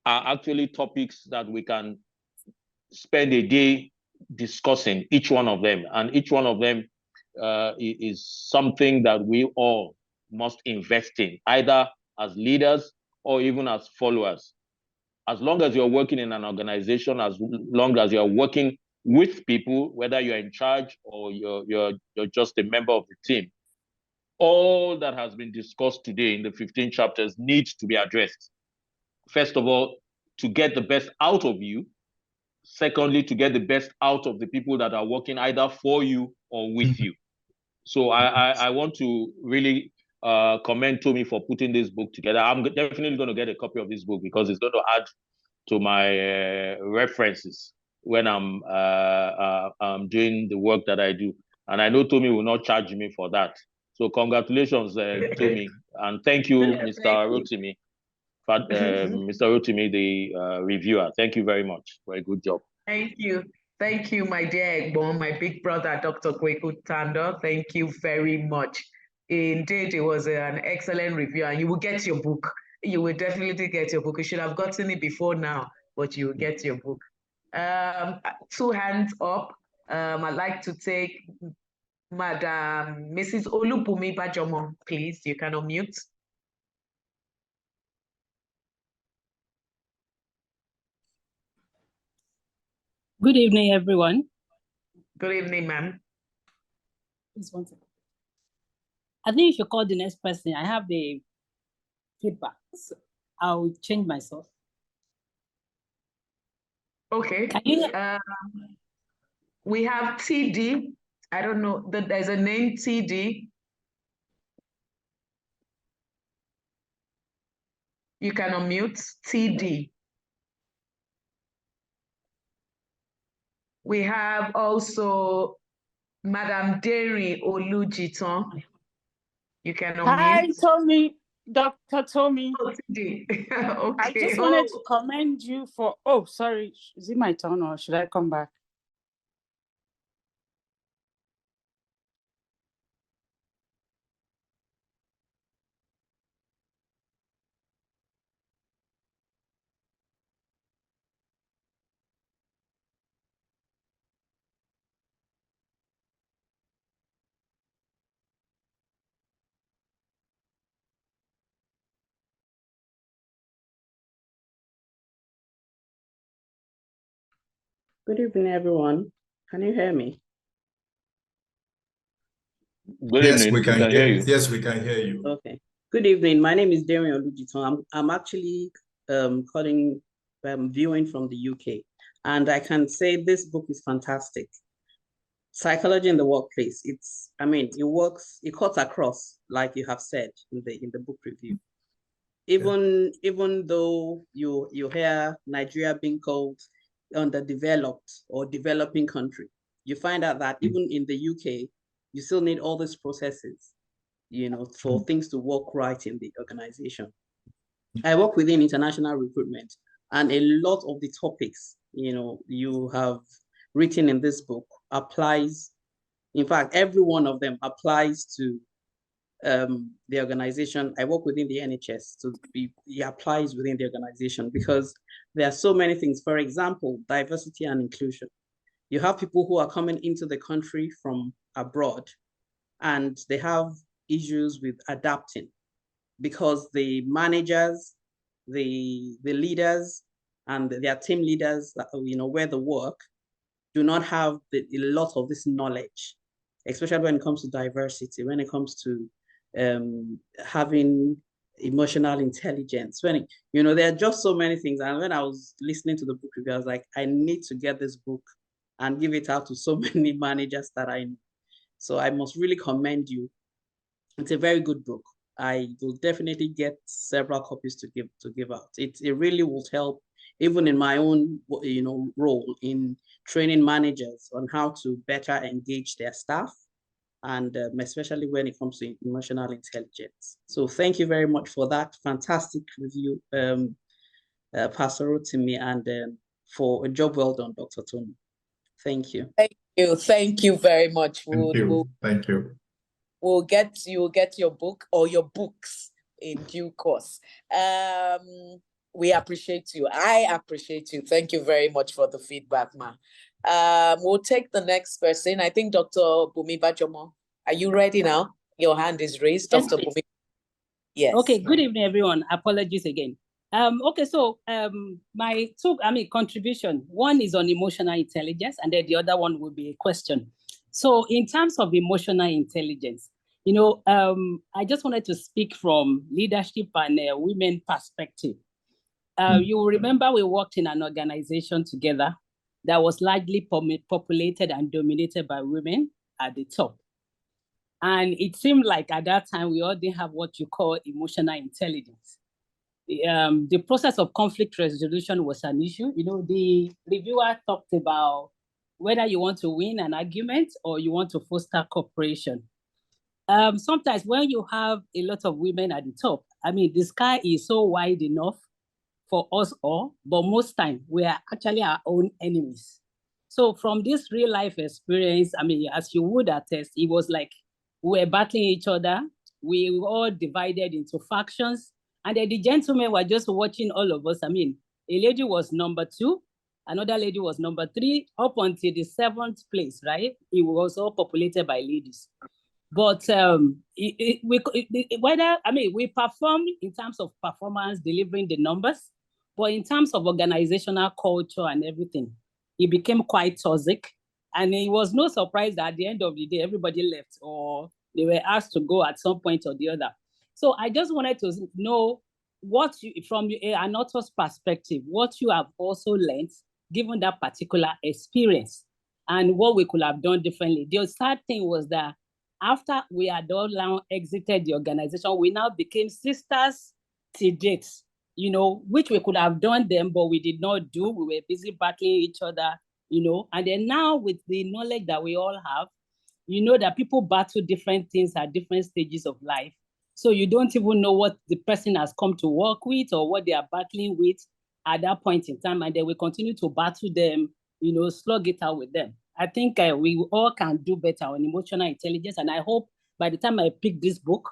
are actually topics that we can spend a day discussing, each one of them. And each one of them is something that we all must invest in, either as leaders or even as followers. As long as you're working in an organization, as long as you're working with people, whether you're in charge or you're just a member of the team, all that has been discussed today in the 15 chapters needs to be addressed. First of all, to get the best out of you. Secondly, to get the best out of the people that are working either for you or with you. So I want to really commend Tommy for putting this book together. I'm definitely going to get a copy of this book because it's going to add to my references when I'm doing the work that I do. And I know Tommy will not charge me for that. So congratulations, Tommy. And thank you, Mr. Rotimi. Mr. Rotimi, the reviewer. Thank you very much. Very good job. Thank you. Thank you, my dear Egbon, my big brother, Dr. Kweku Tando. Thank you very much. Indeed, it was an excellent review, and you will get your book. You will definitely get your book. You should have gotten it before now, but you will get your book. 2 hands up. I'd like to take Madam Mrs. Olubumi Bajomo, please. You can unmute. Good evening, everyone. Good evening, ma'am. Just one second. I think you should call the next person. I have the feedback. So I'll change myself. Okay. We have TD. I don't know that there's a name TD. You can unmute TD. We have also Madam Derry Olujiton. You can unmute. Hi, Tommy, Dr. Tommy. Oh, TD. Okay. I just wanted to commend you for, oh, sorry, is it my turn or should I come back? Good evening, everyone. Can you hear me? Good evening. We can hear you. Yes, we can hear you. Okay. Good evening. My name is Darian Olujiton. I'm actually viewing from the UK, and I can say this book is fantastic. Psychology in the workplace. It works. It cuts across, like you have said in the book review. Even though you hear Nigeria being called underdeveloped or developing country, you find out that even in the UK, you still need all these processes, for things to work right in the organization. I work within international recruitment, and a lot of the topics, you have written in this book applies. In fact, every one of them applies to the organization. I work within the NHS, so it applies within the organization because there are so many things. For example, diversity and inclusion. You have people who are coming into the country from abroad, and they have issues with adapting because the managers, the leaders, and their team leaders, where they work, do not have a lot of this knowledge, especially when it comes to diversity, when it comes to having emotional intelligence. There are just so many things. And when I was listening to the book review, I was like, I need to get this book and give it out to so many managers that I know. So I must really commend you. It's a very good book. I will definitely get several copies to give out. It really will help, even in my own role in training managers on how to better engage their staff, and especially when it comes to emotional intelligence. So thank you very much for that fantastic review, Pastor Rotimi, and for a job well done, Dr. Tony. Thank you. Thank you very much. Thank you. You'll get your book or your books in due course. We appreciate you. I appreciate you. Thank you very much for the feedback, ma. We'll take the next person. I think Dr. Bumi Bajomo. Are you ready now? Your hand is raised, Yes, Dr. Bumi. Yes. Okay, good evening, everyone. Apologies again. Okay, so my two contribution, one is on emotional intelligence, and then the other one will be a question. So in terms of emotional intelligence, I just wanted to speak from leadership and women perspective. You will remember we worked in an organization together that was largely populated and dominated by women at the top. And it seemed like at that time, we all didn't have what you call emotional intelligence. The process of conflict resolution was an issue. The reviewer talked about whether you want to win an argument or you want to foster cooperation. Sometimes when you have a lot of women at the top, I mean, the sky is so wide enough for us all, but most time we are actually our own enemies. So from this real life experience, I mean, as you would attest, it was like we were battling each other. We were all divided into factions. And then the gentlemen were just watching all of us. I mean, a lady was number 2, another lady was number 3, up until the 7th place, right? It was all populated by ladies. But we performed in terms of performance, delivering the numbers, but in terms of organizational culture and everything, it became quite toxic. And it was no surprise that at the end of the day, everybody left or they were asked to go at some point or the other. So I just wanted to know what you, from an author's perspective, what you have also learned given that particular experience and what we could have done differently. The sad thing was that after we had all now exited the organization, we now became sisters to date, you know, which we could have done them, but we did not do. We were busy battling each other, you know. And then now with the knowledge that we all have, you know that people battle different things at different stages of life. So you don't even know what the person has come to work with or what they are battling with at that point in time. And then we continue to battle them, you know, slug it out with them. I think we all can do better on emotional intelligence. And I hope by the time I pick this book,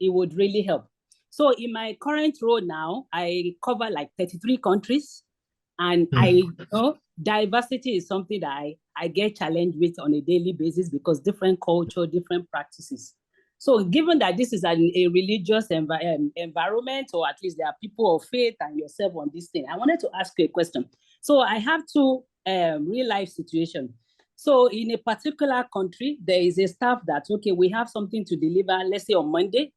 it would really help. So in my current role now, I cover like 33 countries. And I know diversity is something that I get challenged with on a daily basis because different culture, different practices. So given that this is a religious environment, or at least there are people of faith and yourself on this thing, I wanted to ask you a question. So I have 2 real life situations. So in a particular country, there is a staff that, okay, we have something to deliver, let's say on Monday,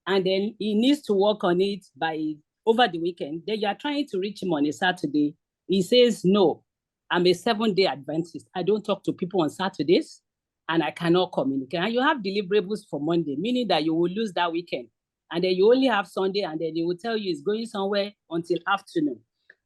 and then he needs to work on it by over the weekend. Then you are trying to reach him on a Saturday. He says, no, I'm a 7-day Adventist. I don't talk to people on Saturdays and I cannot communicate. And you have deliverables for Monday, meaning that you will lose that weekend. And then you only have Sunday, and then they will tell you he's going somewhere until afternoon.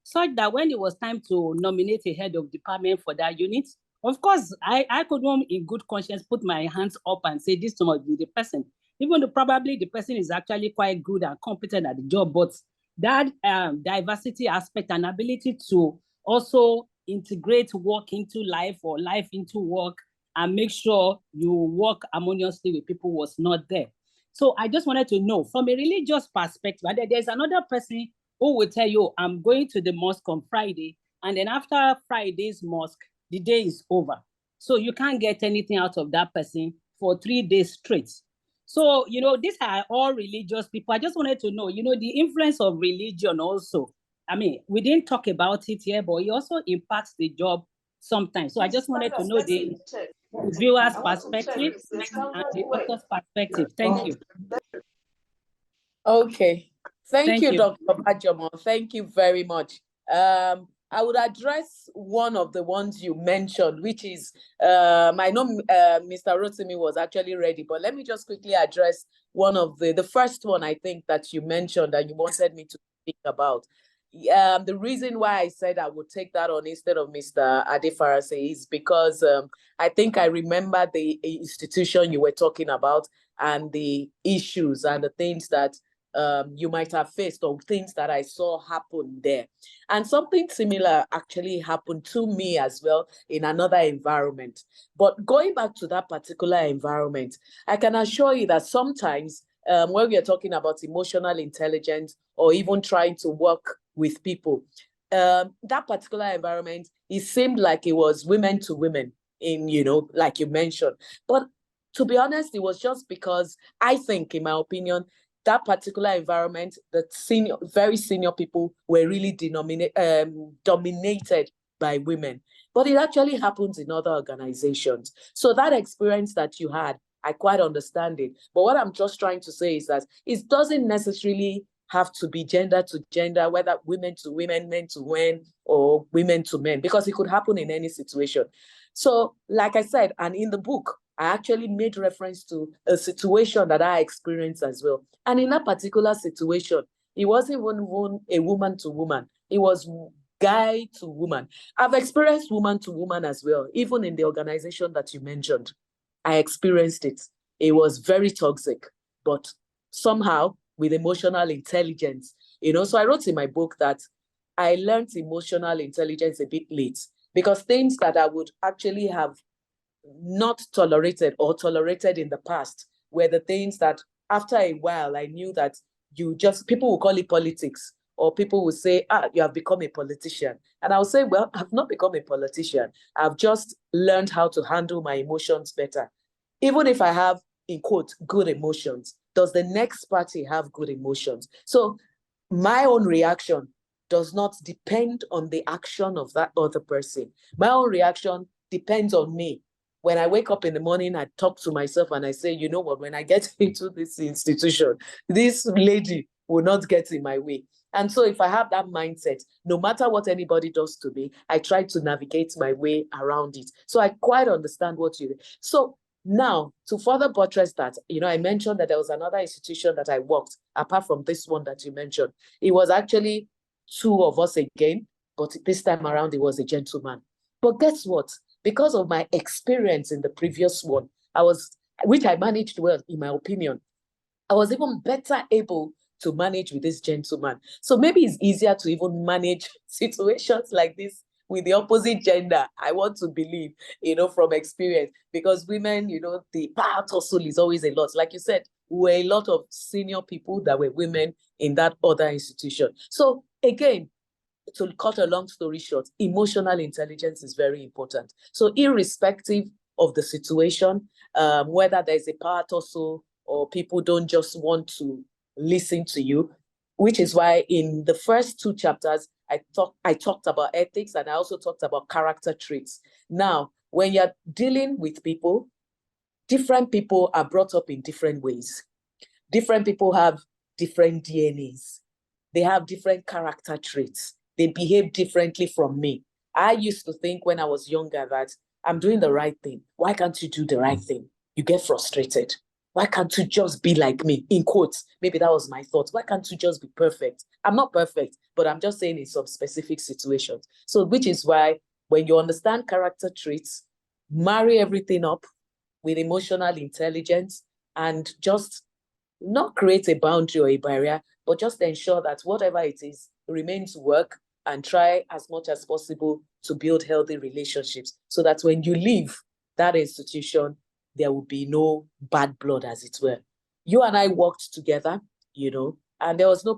Such that when it was time to nominate a head of department for that unit, of course, I could in good conscience put my hands up and say this must be the person. Even though probably the person is actually quite good and competent at the job, but that diversity aspect and ability to also integrate work into life or life into work and make sure you work harmoniously with people was not there. So I just wanted to know from a religious perspective, there's another person who will tell you, I'm going to the mosque on Friday, and then after Friday's mosque, the day is over. So you can't get anything out of that person for 3 days straight. So, you know, these are all religious people. I just wanted to know, you know, the influence of religion also. I mean, we didn't talk about it here, but it also impacts the job sometimes. So I just wanted to know the viewer's perspective and the author's perspective. Thank you. Okay. Thank you, Dr. Bajomo. Thank you very much. I would address one of the ones you mentioned, which is, I know Mr. Rotimi was actually ready, but let me just quickly address one of the first one I think that you mentioned that you wanted me to speak about. The reason why I said I would take that on instead of Mr. Adefarase is because I think I remember the institution you were talking about and the issues and the things that you might have faced or things that I saw happen there. And something similar actually happened to me as well in another environment. But going back to that particular environment, I can assure you that sometimes when we are talking about emotional intelligence or even trying to work with people, that particular environment, it seemed like it was women to women in, you know, like you mentioned. But to be honest, it was just because I think, in my opinion, that particular environment, the very senior people were really dominated by women. But it actually happens in other organizations. So that experience that you had, I quite understand it. But what I'm just trying to say is that it doesn't necessarily have to be gender to gender, whether women to women, men to men, or women to men, because it could happen in any situation. So like I said, and in the book, I actually made reference to a situation that I experienced as well. And in that particular situation, it wasn't even a woman to woman. It was guy to woman. I've experienced woman to woman as well, even in the organization that you mentioned. I experienced it. It was very toxic, but somehow with emotional intelligence, so I wrote in my book that I learned emotional intelligence a bit late, because things that I would actually have not tolerated or tolerated in the past were the things that after a while I knew that people will call it politics, or people will say, you have become a politician. And I'll say, well, I've not become a politician. I've just learned how to handle my emotions better. Even if I have, in quote, good emotions, does the next party have good emotions? So my own reaction does not depend on the action of that other person. My own reaction depends on me. When I wake up in the morning, I talk to myself and I say, you know what, when I get into this institution, this lady will not get in my way. And so if I have that mindset, no matter what anybody does to me, I try to navigate my way around it. So I quite understand what you do. So now, to further buttress that, I mentioned that there was another institution that I worked, apart from this one that you mentioned. It was actually two of us again, but this time around, it was a gentleman. But guess what? Because of my experience in the previous one, which I managed well, in my opinion, I was even better able to manage with this gentleman. So maybe it's easier to even manage situations like this with the opposite gender. I want to believe, from experience, because women, the power tussle is always a lot. Like you said, we were a lot of senior people that were women in that other institution. So again, to cut a long story short, emotional intelligence is very important. So irrespective of the situation, whether there's a power tussle or people don't just want to listen to you, which is why in the first two chapters, I talked about ethics, and I also talked about character traits. Now, when you're dealing with people, different people are brought up in different ways. Different people have different DNAs. They have different character traits. They behave differently from me. I used to think when I was younger that I'm doing the right thing. Why can't you do the right thing? You get frustrated. Why can't you just be like me? In quotes, maybe that was my thought. Why can't you just be perfect? I'm not perfect, but I'm just saying in some specific situations. So which is why when you understand character traits, marry everything up with emotional intelligence and just not create a boundary or a barrier, but just ensure that whatever it is remains work, and try as much as possible to build healthy relationships so that when you leave that institution, there will be no bad blood, as it were. You and I worked together, and there was no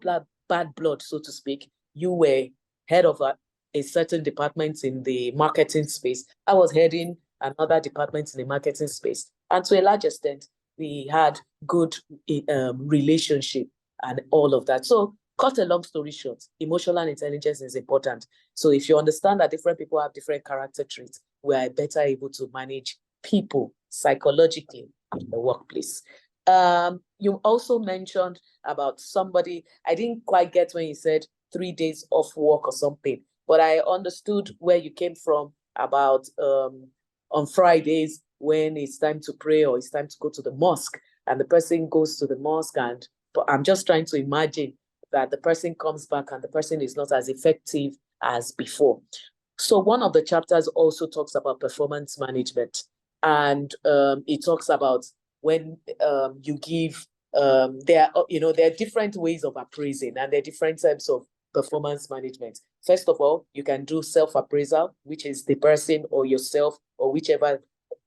bad blood, so to speak. You were head of a certain department in the marketing space. I was heading another department in the marketing space. And to a large extent, we had good relationship and all of that. So cut a long story short, emotional intelligence is important. So if you understand that different people have different character traits, we are better able to manage people psychologically in the workplace. You also mentioned about somebody, I didn't quite get when you said 3 days off work or something, but I understood where you came from about on Fridays when it's time to pray or it's time to go to the mosque, and the person goes to the mosque, but I'm just trying to imagine that the person comes back and the person is not as effective as before. So one of the chapters also talks about performance management, and it talks about when you give, there are different ways of appraising, and there are different types of performance management. First of all, you can do self-appraisal, which is the person or yourself or whichever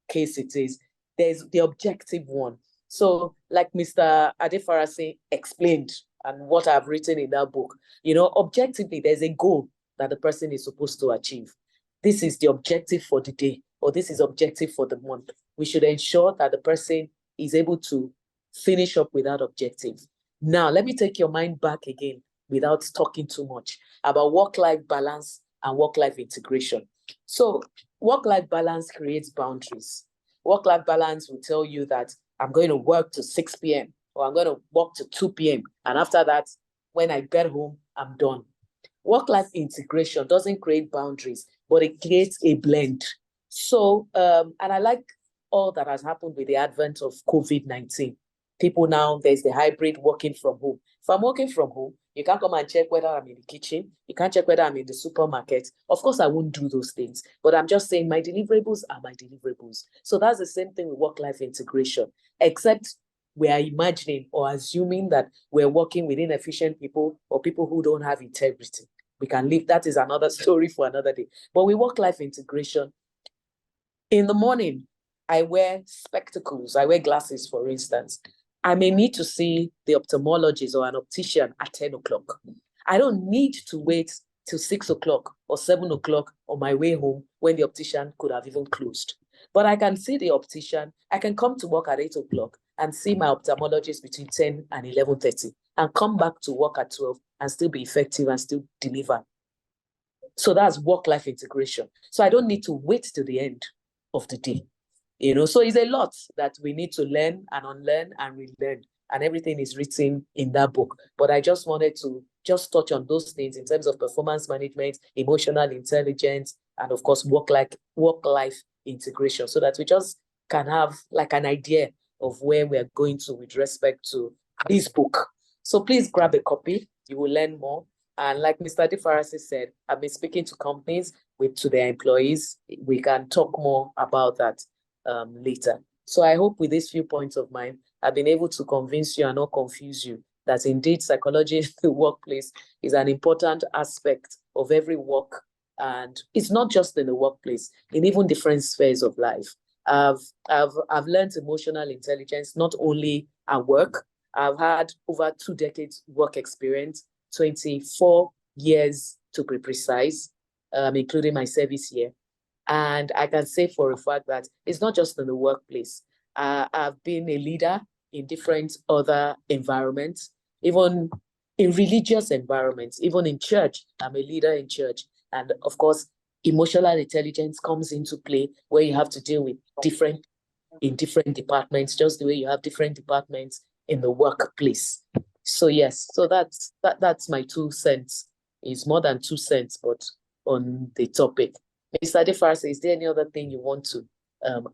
case it is. There's the objective one. So like Mr. Adefarasi explained, and what I've written in that book, objectively, there's a goal that the person is supposed to achieve. This is the objective for the day, or this is objective for the month. We should ensure that the person is able to finish up with that objective. Now, let me take your mind back again without talking too much about work-life balance and work-life integration. So work-life balance creates boundaries. Work-life balance will tell you that I'm going to work to 6 p.m. or I'm going to work to 2 p.m. And after that, when I get home, I'm done. Work-life integration doesn't create boundaries, but it creates a blend. So, and I like all that has happened with the advent of COVID-19. People now, there's the hybrid working from home. If I'm working from home, you can't come and check whether I'm in the kitchen. You can't check whether I'm in the supermarket. Of course, I won't do those things, but I'm just saying my deliverables are my deliverables. So that's the same thing with work-life integration, except we are imagining or assuming that we're working with inefficient people or people who don't have integrity. We can leave, that is another story for another day. But with work-life integration, in the morning, I wear spectacles, I wear glasses, for instance. I may need to see the ophthalmologist or an optician at 10 o'clock. I don't need to wait till 6 o'clock or 7 o'clock on my way home when the optician could have even closed. But I can see the optician, I can come to work at 8 o'clock and see my ophthalmologist between 10 and 11:30 and come back to work at 12 and still be effective and still deliver. So that's work-life integration. So I don't need to wait till the end of the day. You know, so it's a lot that we need to learn and unlearn and relearn, and everything is written in that book. But I just wanted to just touch on those things in terms of performance management, emotional intelligence, and of course, work-life integration, so that we just can have like an idea of where we're going to with respect to this book. So please grab a copy. You will learn more. And like Mr. DeFarasi said, I've been speaking to companies to their employees. We can talk more about that later. So I hope with these few points of mine, I've been able to convince you and not confuse you that indeed psychology in the workplace is an important aspect of every work. And it's not just in the workplace, in even different spheres of life. I've learned emotional intelligence, not only at work. I've had over 2 decades work experience, 24 years to be precise, including my service year. And I can say for a fact that it's not just in the workplace. I've been a leader in different other environments, even in religious environments, even in church. I'm a leader in church. And of course, emotional intelligence comes into play where you have to deal with different departments, just the way you have different departments in the workplace. So yes, so that's my 2 cents. It's more than 2 cents, but on the topic. Mr. DeFarasi, is there any other thing you want to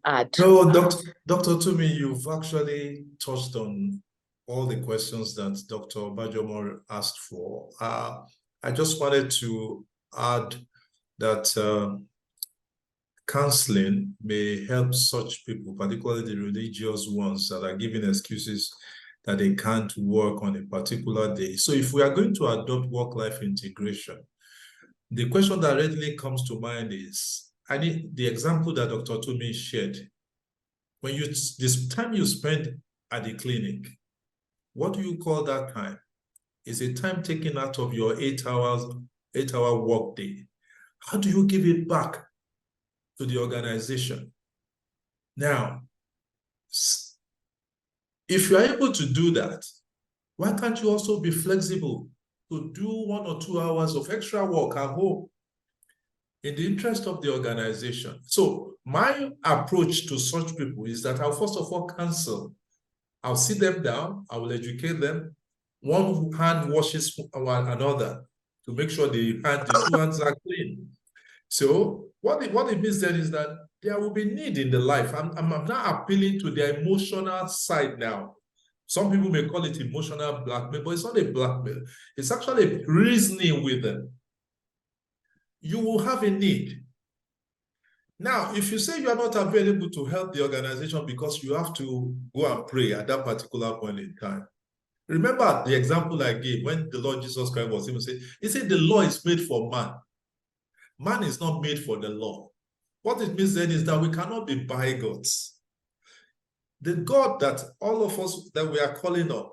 add? No, Dr. Tumi, you've actually touched on all the questions that Dr. Bajomor asked for. I just wanted to add that counseling may help such people, particularly the religious ones that are giving excuses that they can't work on a particular day. So if we are going to adopt work-life integration, the question that readily comes to mind is, I need the example that Dr. Tumi shared. When this time you spend at the clinic, what do you call that time? Is a time taken out of your 8-hour work day. How do you give it back to the organization? Now, if you are able to do that, why can't you also be flexible to do 1 or 2 hours of extra work at home in the interest of the organization? So my approach to such people is that I'll first of all counsel. I'll sit them down, I will educate them. One hand washes another to make sure the 2 hands are clean. So what it means then is that there will be need in the life. I'm not appealing to their emotional side now. Some people may call it emotional blackmail, but it's not a blackmail. It's actually reasoning with them. You will have a need. Now, if you say you are not available to help the organization because you have to go and pray at that particular point in time, remember the example I gave when the Lord Jesus Christ was even saying, he said the law is made for man. Man is not made for the law. What it means then is that we cannot be bygones. The God that all of us that we are calling on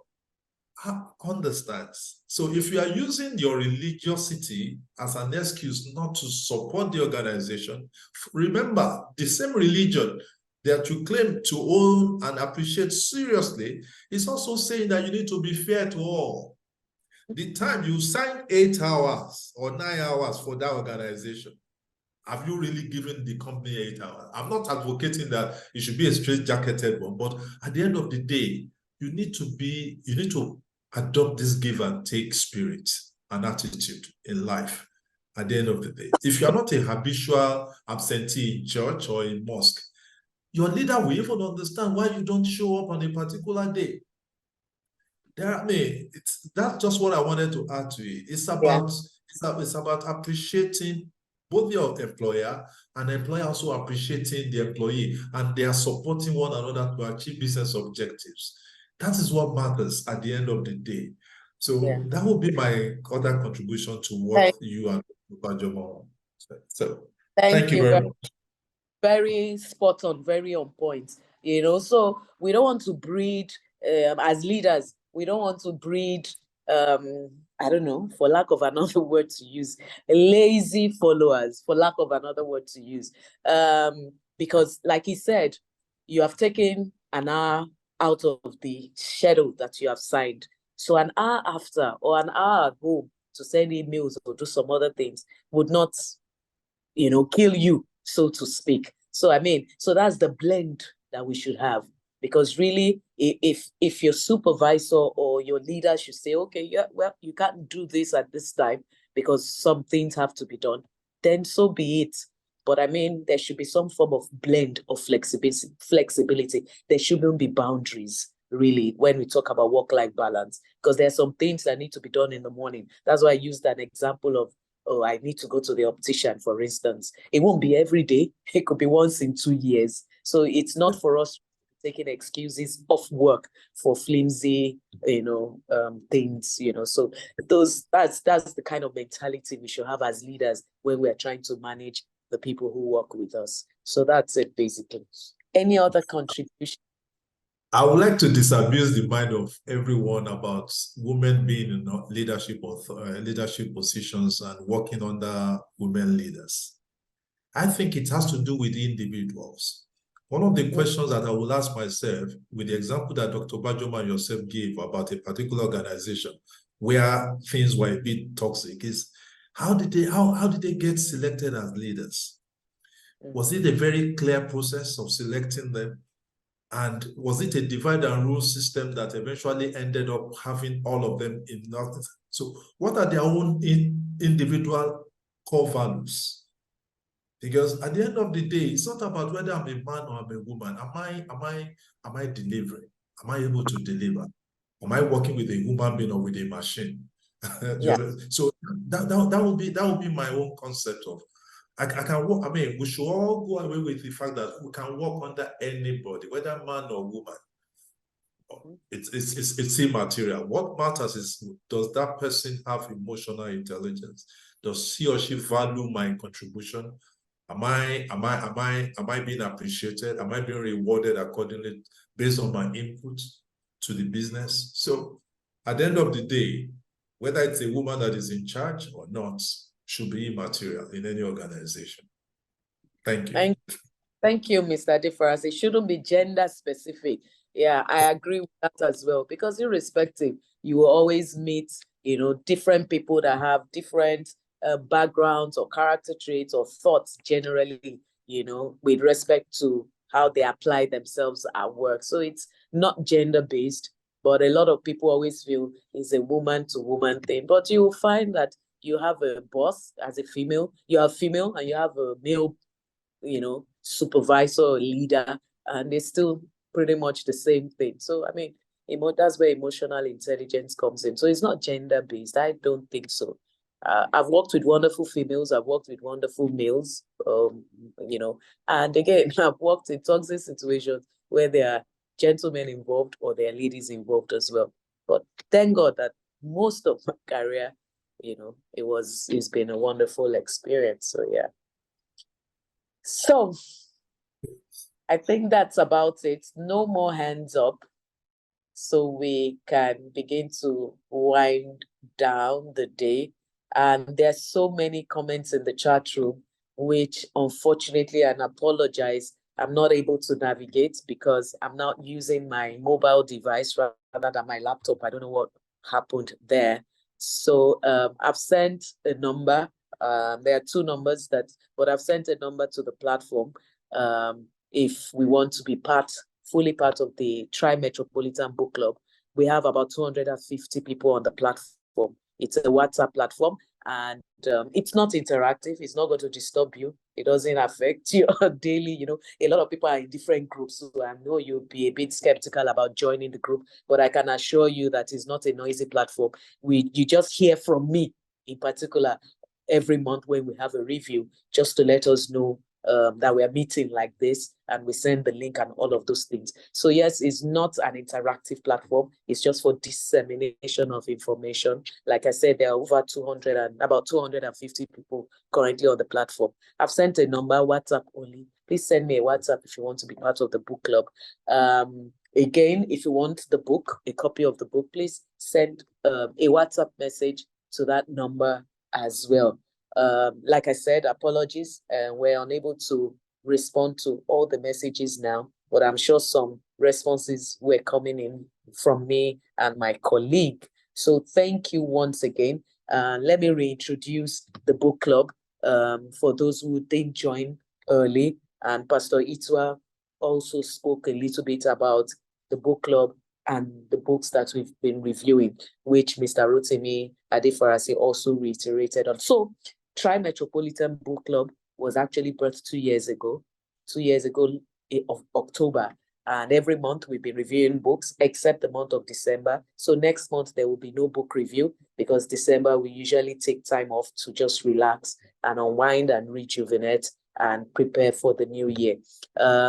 understands. So if you are using your religiosity as an excuse not to support the organization, remember the same religion that you claim to own and appreciate seriously is also saying that you need to be fair to all. The time you sign 8 hours or 9 hours for that organization, have you really given the company 8 hours? I'm not advocating that it should be a straight-jacketed one, but at the end of the day, you need to adopt this give and take spirit and attitude in life at the end of the day. If you're not a habitual absentee in church or in mosque, your leader will even understand why you don't show up on a particular day. That's just what I wanted to add to it. It's about appreciating both your employer and the employer also appreciating the employee, and they are supporting one another to achieve business objectives. That is what matters at the end of the day. So that would be my other contribution to what you and Bajomo said. So thank you very much. Very spot on, very on point. So we don't want to breed, as leaders, we don't want to breed, I don't know, for lack of another word to use, lazy followers, for lack of another word to use. Because like he said, you have taken an hour out of the schedule that you have signed. So an hour after or an hour at home to send emails or do some other things would not, kill you, so to speak. So so that's the blend that we should have. Because really, if your supervisor or your leader should say, okay, yeah, well, you can't do this at this time because some things have to be done, then so be it. But there should be some form of blend of flexibility. There shouldn't be boundaries, really, when we talk about work-life balance, because there are some things that need to be done in the morning. That's why I used an example of, I need to go to the optician, for instance. It won't be every day. It could be once in 2 years. So it's not for us taking excuses off work for flimsy, things, So that's the kind of mentality we should have as leaders when we're trying to manage the people who work with us. So that's it, basically. Any other contribution? I would like to disabuse the mind of everyone about women being in leadership positions and working under women leaders. I think it has to do with the individuals. One of the questions that I will ask myself, with the example that Dr. Bajoma and yourself gave about a particular organization where things were a bit toxic, is how did they get selected as leaders? Was it a very clear process of selecting them? And was it a divide and rule system that eventually ended up having all of them in nothing? So what are their own individual core values? Because at the end of the day, it's not about whether I'm a man or I'm a woman. Am I delivering? Am I able to deliver? Am I working with a human being or with a machine? So that would be my own concept of, I can work. We should all go away with the fact that we can work under anybody, whether man or woman. It's immaterial. What matters is, does that person have emotional intelligence? Does he or she value my contribution? Am I being appreciated? Am I being rewarded accordingly based on my input to the business? So at the end of the day, whether it's a woman that is in charge or not should be immaterial in any organization. Thank you. Thank you, Mr. Defaras. It shouldn't be gender specific. Yeah, I agree with that as well, because irrespective, you will always meet, different people that have different backgrounds or character traits or thoughts generally, with respect to how they apply themselves at work. So it's not gender-based, but a lot of people always feel it's a woman-to-woman thing. But you will find that you have a boss as a female, you have female, and you have a male, supervisor or leader, and it's still pretty much the same thing. So, that's where emotional intelligence comes in. So it's not gender-based. I don't think so. I've worked with wonderful females. I've worked with wonderful males, and again, I've worked in toxic situations where there are gentlemen involved or there are ladies involved as well. But thank God that most of my career, it's been a wonderful experience. So, yeah. So I think that's about it. No more hands up. So we can begin to wind down the day. And there's so many comments in the chat room, which unfortunately, and apologize, I'm not able to navigate because I'm not using my mobile device rather than my laptop. I don't know what happened there. So I've sent a number. There are 2 numbers but I've sent a number to the platform. If we want to be fully part of the TRI-METROPOLITAN book club, we have about 250 people on the platform. It's a WhatsApp platform, and it's not interactive. It's not going to disturb you. it doesn't affect your daily, a lot of people are in different groups, so I know you'll be a bit skeptical about joining the group, but I can assure you that it's not a noisy platform. You just hear from me in particular every month when we have a review, just to let us know that we are meeting like this, and we send the link and all of those things. So yes, it's not an interactive platform. It's just for dissemination of information. Like I said, there are over 200 and about 250 people currently on the platform. I've sent a number, WhatsApp only. Please send me a WhatsApp if you want to be part of the book club. Again, if you want the book, a copy of the book, please send a WhatsApp message to that number as well. Like I said, apologies, we're unable to respond to all the messages now, but I'm sure some responses were coming in from me and my colleague. So thank you once again. Let me reintroduce the book club for those who didn't join early. And Pastor Itwa also spoke a little bit about the book club and the books that we've been reviewing, which Mr. Rotimi Adefarasi also reiterated on. So TRI-METROPOLITAN Book Club was actually birthed 2 years ago, of October. And every month we've been reviewing books, except the month of December. So next month there will be no book review, because December we usually take time off to just relax and unwind and rejuvenate and prepare for the new year.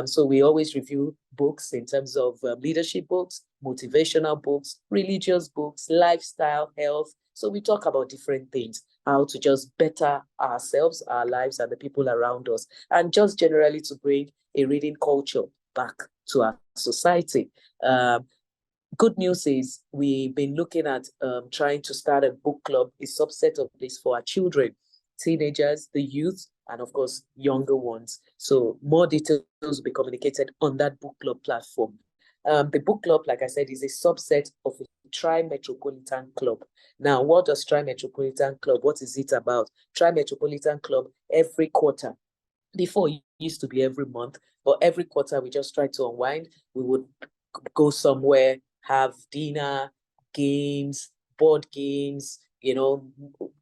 So we always review books in terms of leadership books, motivational books, religious books, lifestyle, health. So we talk about different things, how to just better ourselves, our lives, and the people around us, and just generally to bring a reading culture back to our society. Good news is we've been looking at trying to start a book club, a subset of this for our children, teenagers, the youth, and of course, younger ones. So more details will be communicated on that book club platform. The book club, like I said, is a subset of a TRI-METROPOLITAN club. Now, what does TRI-METROPOLITAN club, what is it about? TRI-METROPOLITAN club, every quarter. Before, it used to be every month, but every quarter we just try to unwind. We would go somewhere, have dinner, games, board games,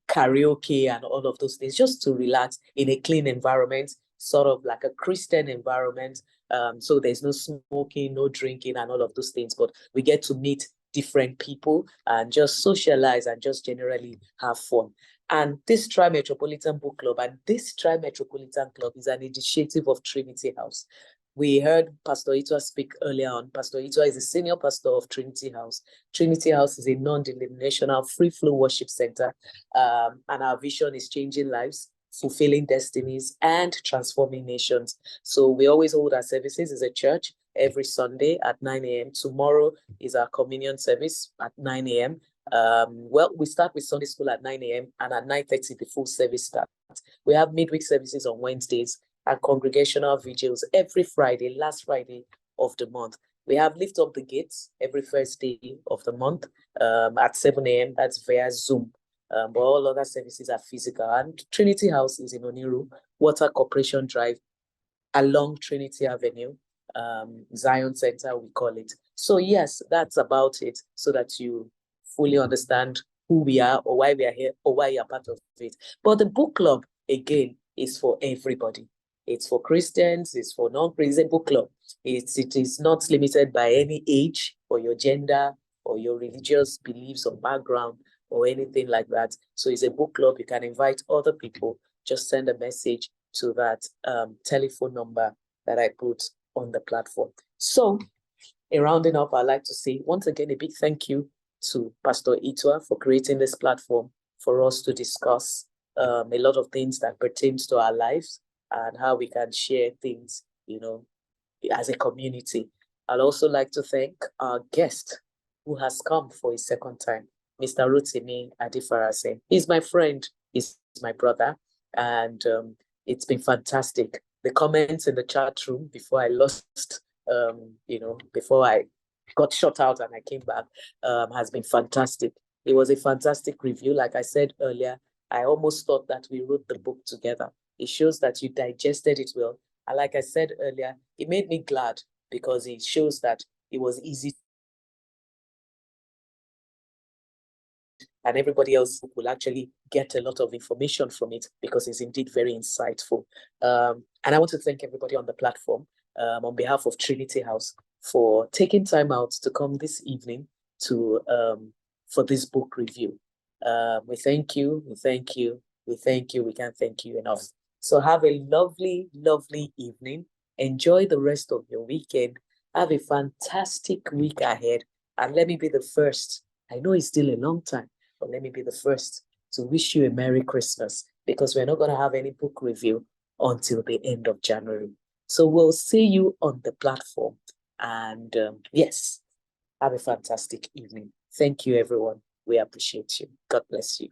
karaoke and all of those things, just to relax in a clean environment, sort of like a Christian environment. So there's no smoking, no drinking and all of those things, but we get to meet different people and just socialize and just generally have fun. And this TRI-METROPOLITAN Book Club and this TRI-METROPOLITAN Club is an initiative of Trinity House. We heard Pastor Itwa speak earlier on. Pastor Itwa is a senior pastor of Trinity House. Trinity House is a non-denominational free-flow worship center, and our vision is changing lives, fulfilling destinies, and transforming nations. So we always hold our services as a church every Sunday at 9 a.m. Tomorrow is our communion service at 9 a.m. We start with Sunday school at 9 a.m. and at 9:30 the full service starts. We have midweek services on Wednesdays and congregational vigils every Friday, last Friday of the month. We have Lift Up the Gates every first day of the month at 7 a.m. That's via Zoom. But all other services are physical. And Trinity House is in Oniru, Water Corporation Drive, along Trinity Avenue, Zion Center, we call it. So yes, that's about it, so that you fully understand who we are or why we are here or why you're part of it. But the book club, again, is for everybody. It's for Christians, it's for non-Christians. It's a book club. It is not limited by any age or your gender or your religious beliefs or background or anything like that. So it's a book club. You can invite other people. Just send a message to that telephone number that I put on the platform. So, in rounding up, I'd like to say once again a big thank you to Pastor Itwa for creating this platform for us to discuss a lot of things that pertains to our lives and how we can share things, as a community. I'd also like to thank our guest who has come for a second time, Mr. Rotimi Adefarasi. He's my friend, he's my brother, and it's been fantastic. The comments in the chat room before I lost, before I got shut out and I came back, has been fantastic. It was a fantastic review. Like I said earlier, I almost thought that we wrote the book together. It shows that you digested it well. And like I said earlier, it made me glad because it shows that it was easy and everybody else will actually get a lot of information from it because it's indeed very insightful. And I want to thank everybody on the platform on behalf of Trinity House for taking time out to come this evening to for this book review. We thank you, we thank you, we thank you. We can't thank you enough. So have a lovely, lovely evening. Enjoy the rest of your weekend. Have a fantastic week ahead. And let me be the first. I know it's still a long time, but let me be the first to wish you a Merry Christmas, because we're not going to have any book review until the end of January. So we'll see you on the platform. And yes, have a fantastic evening. Thank you, everyone. We appreciate you. God bless you.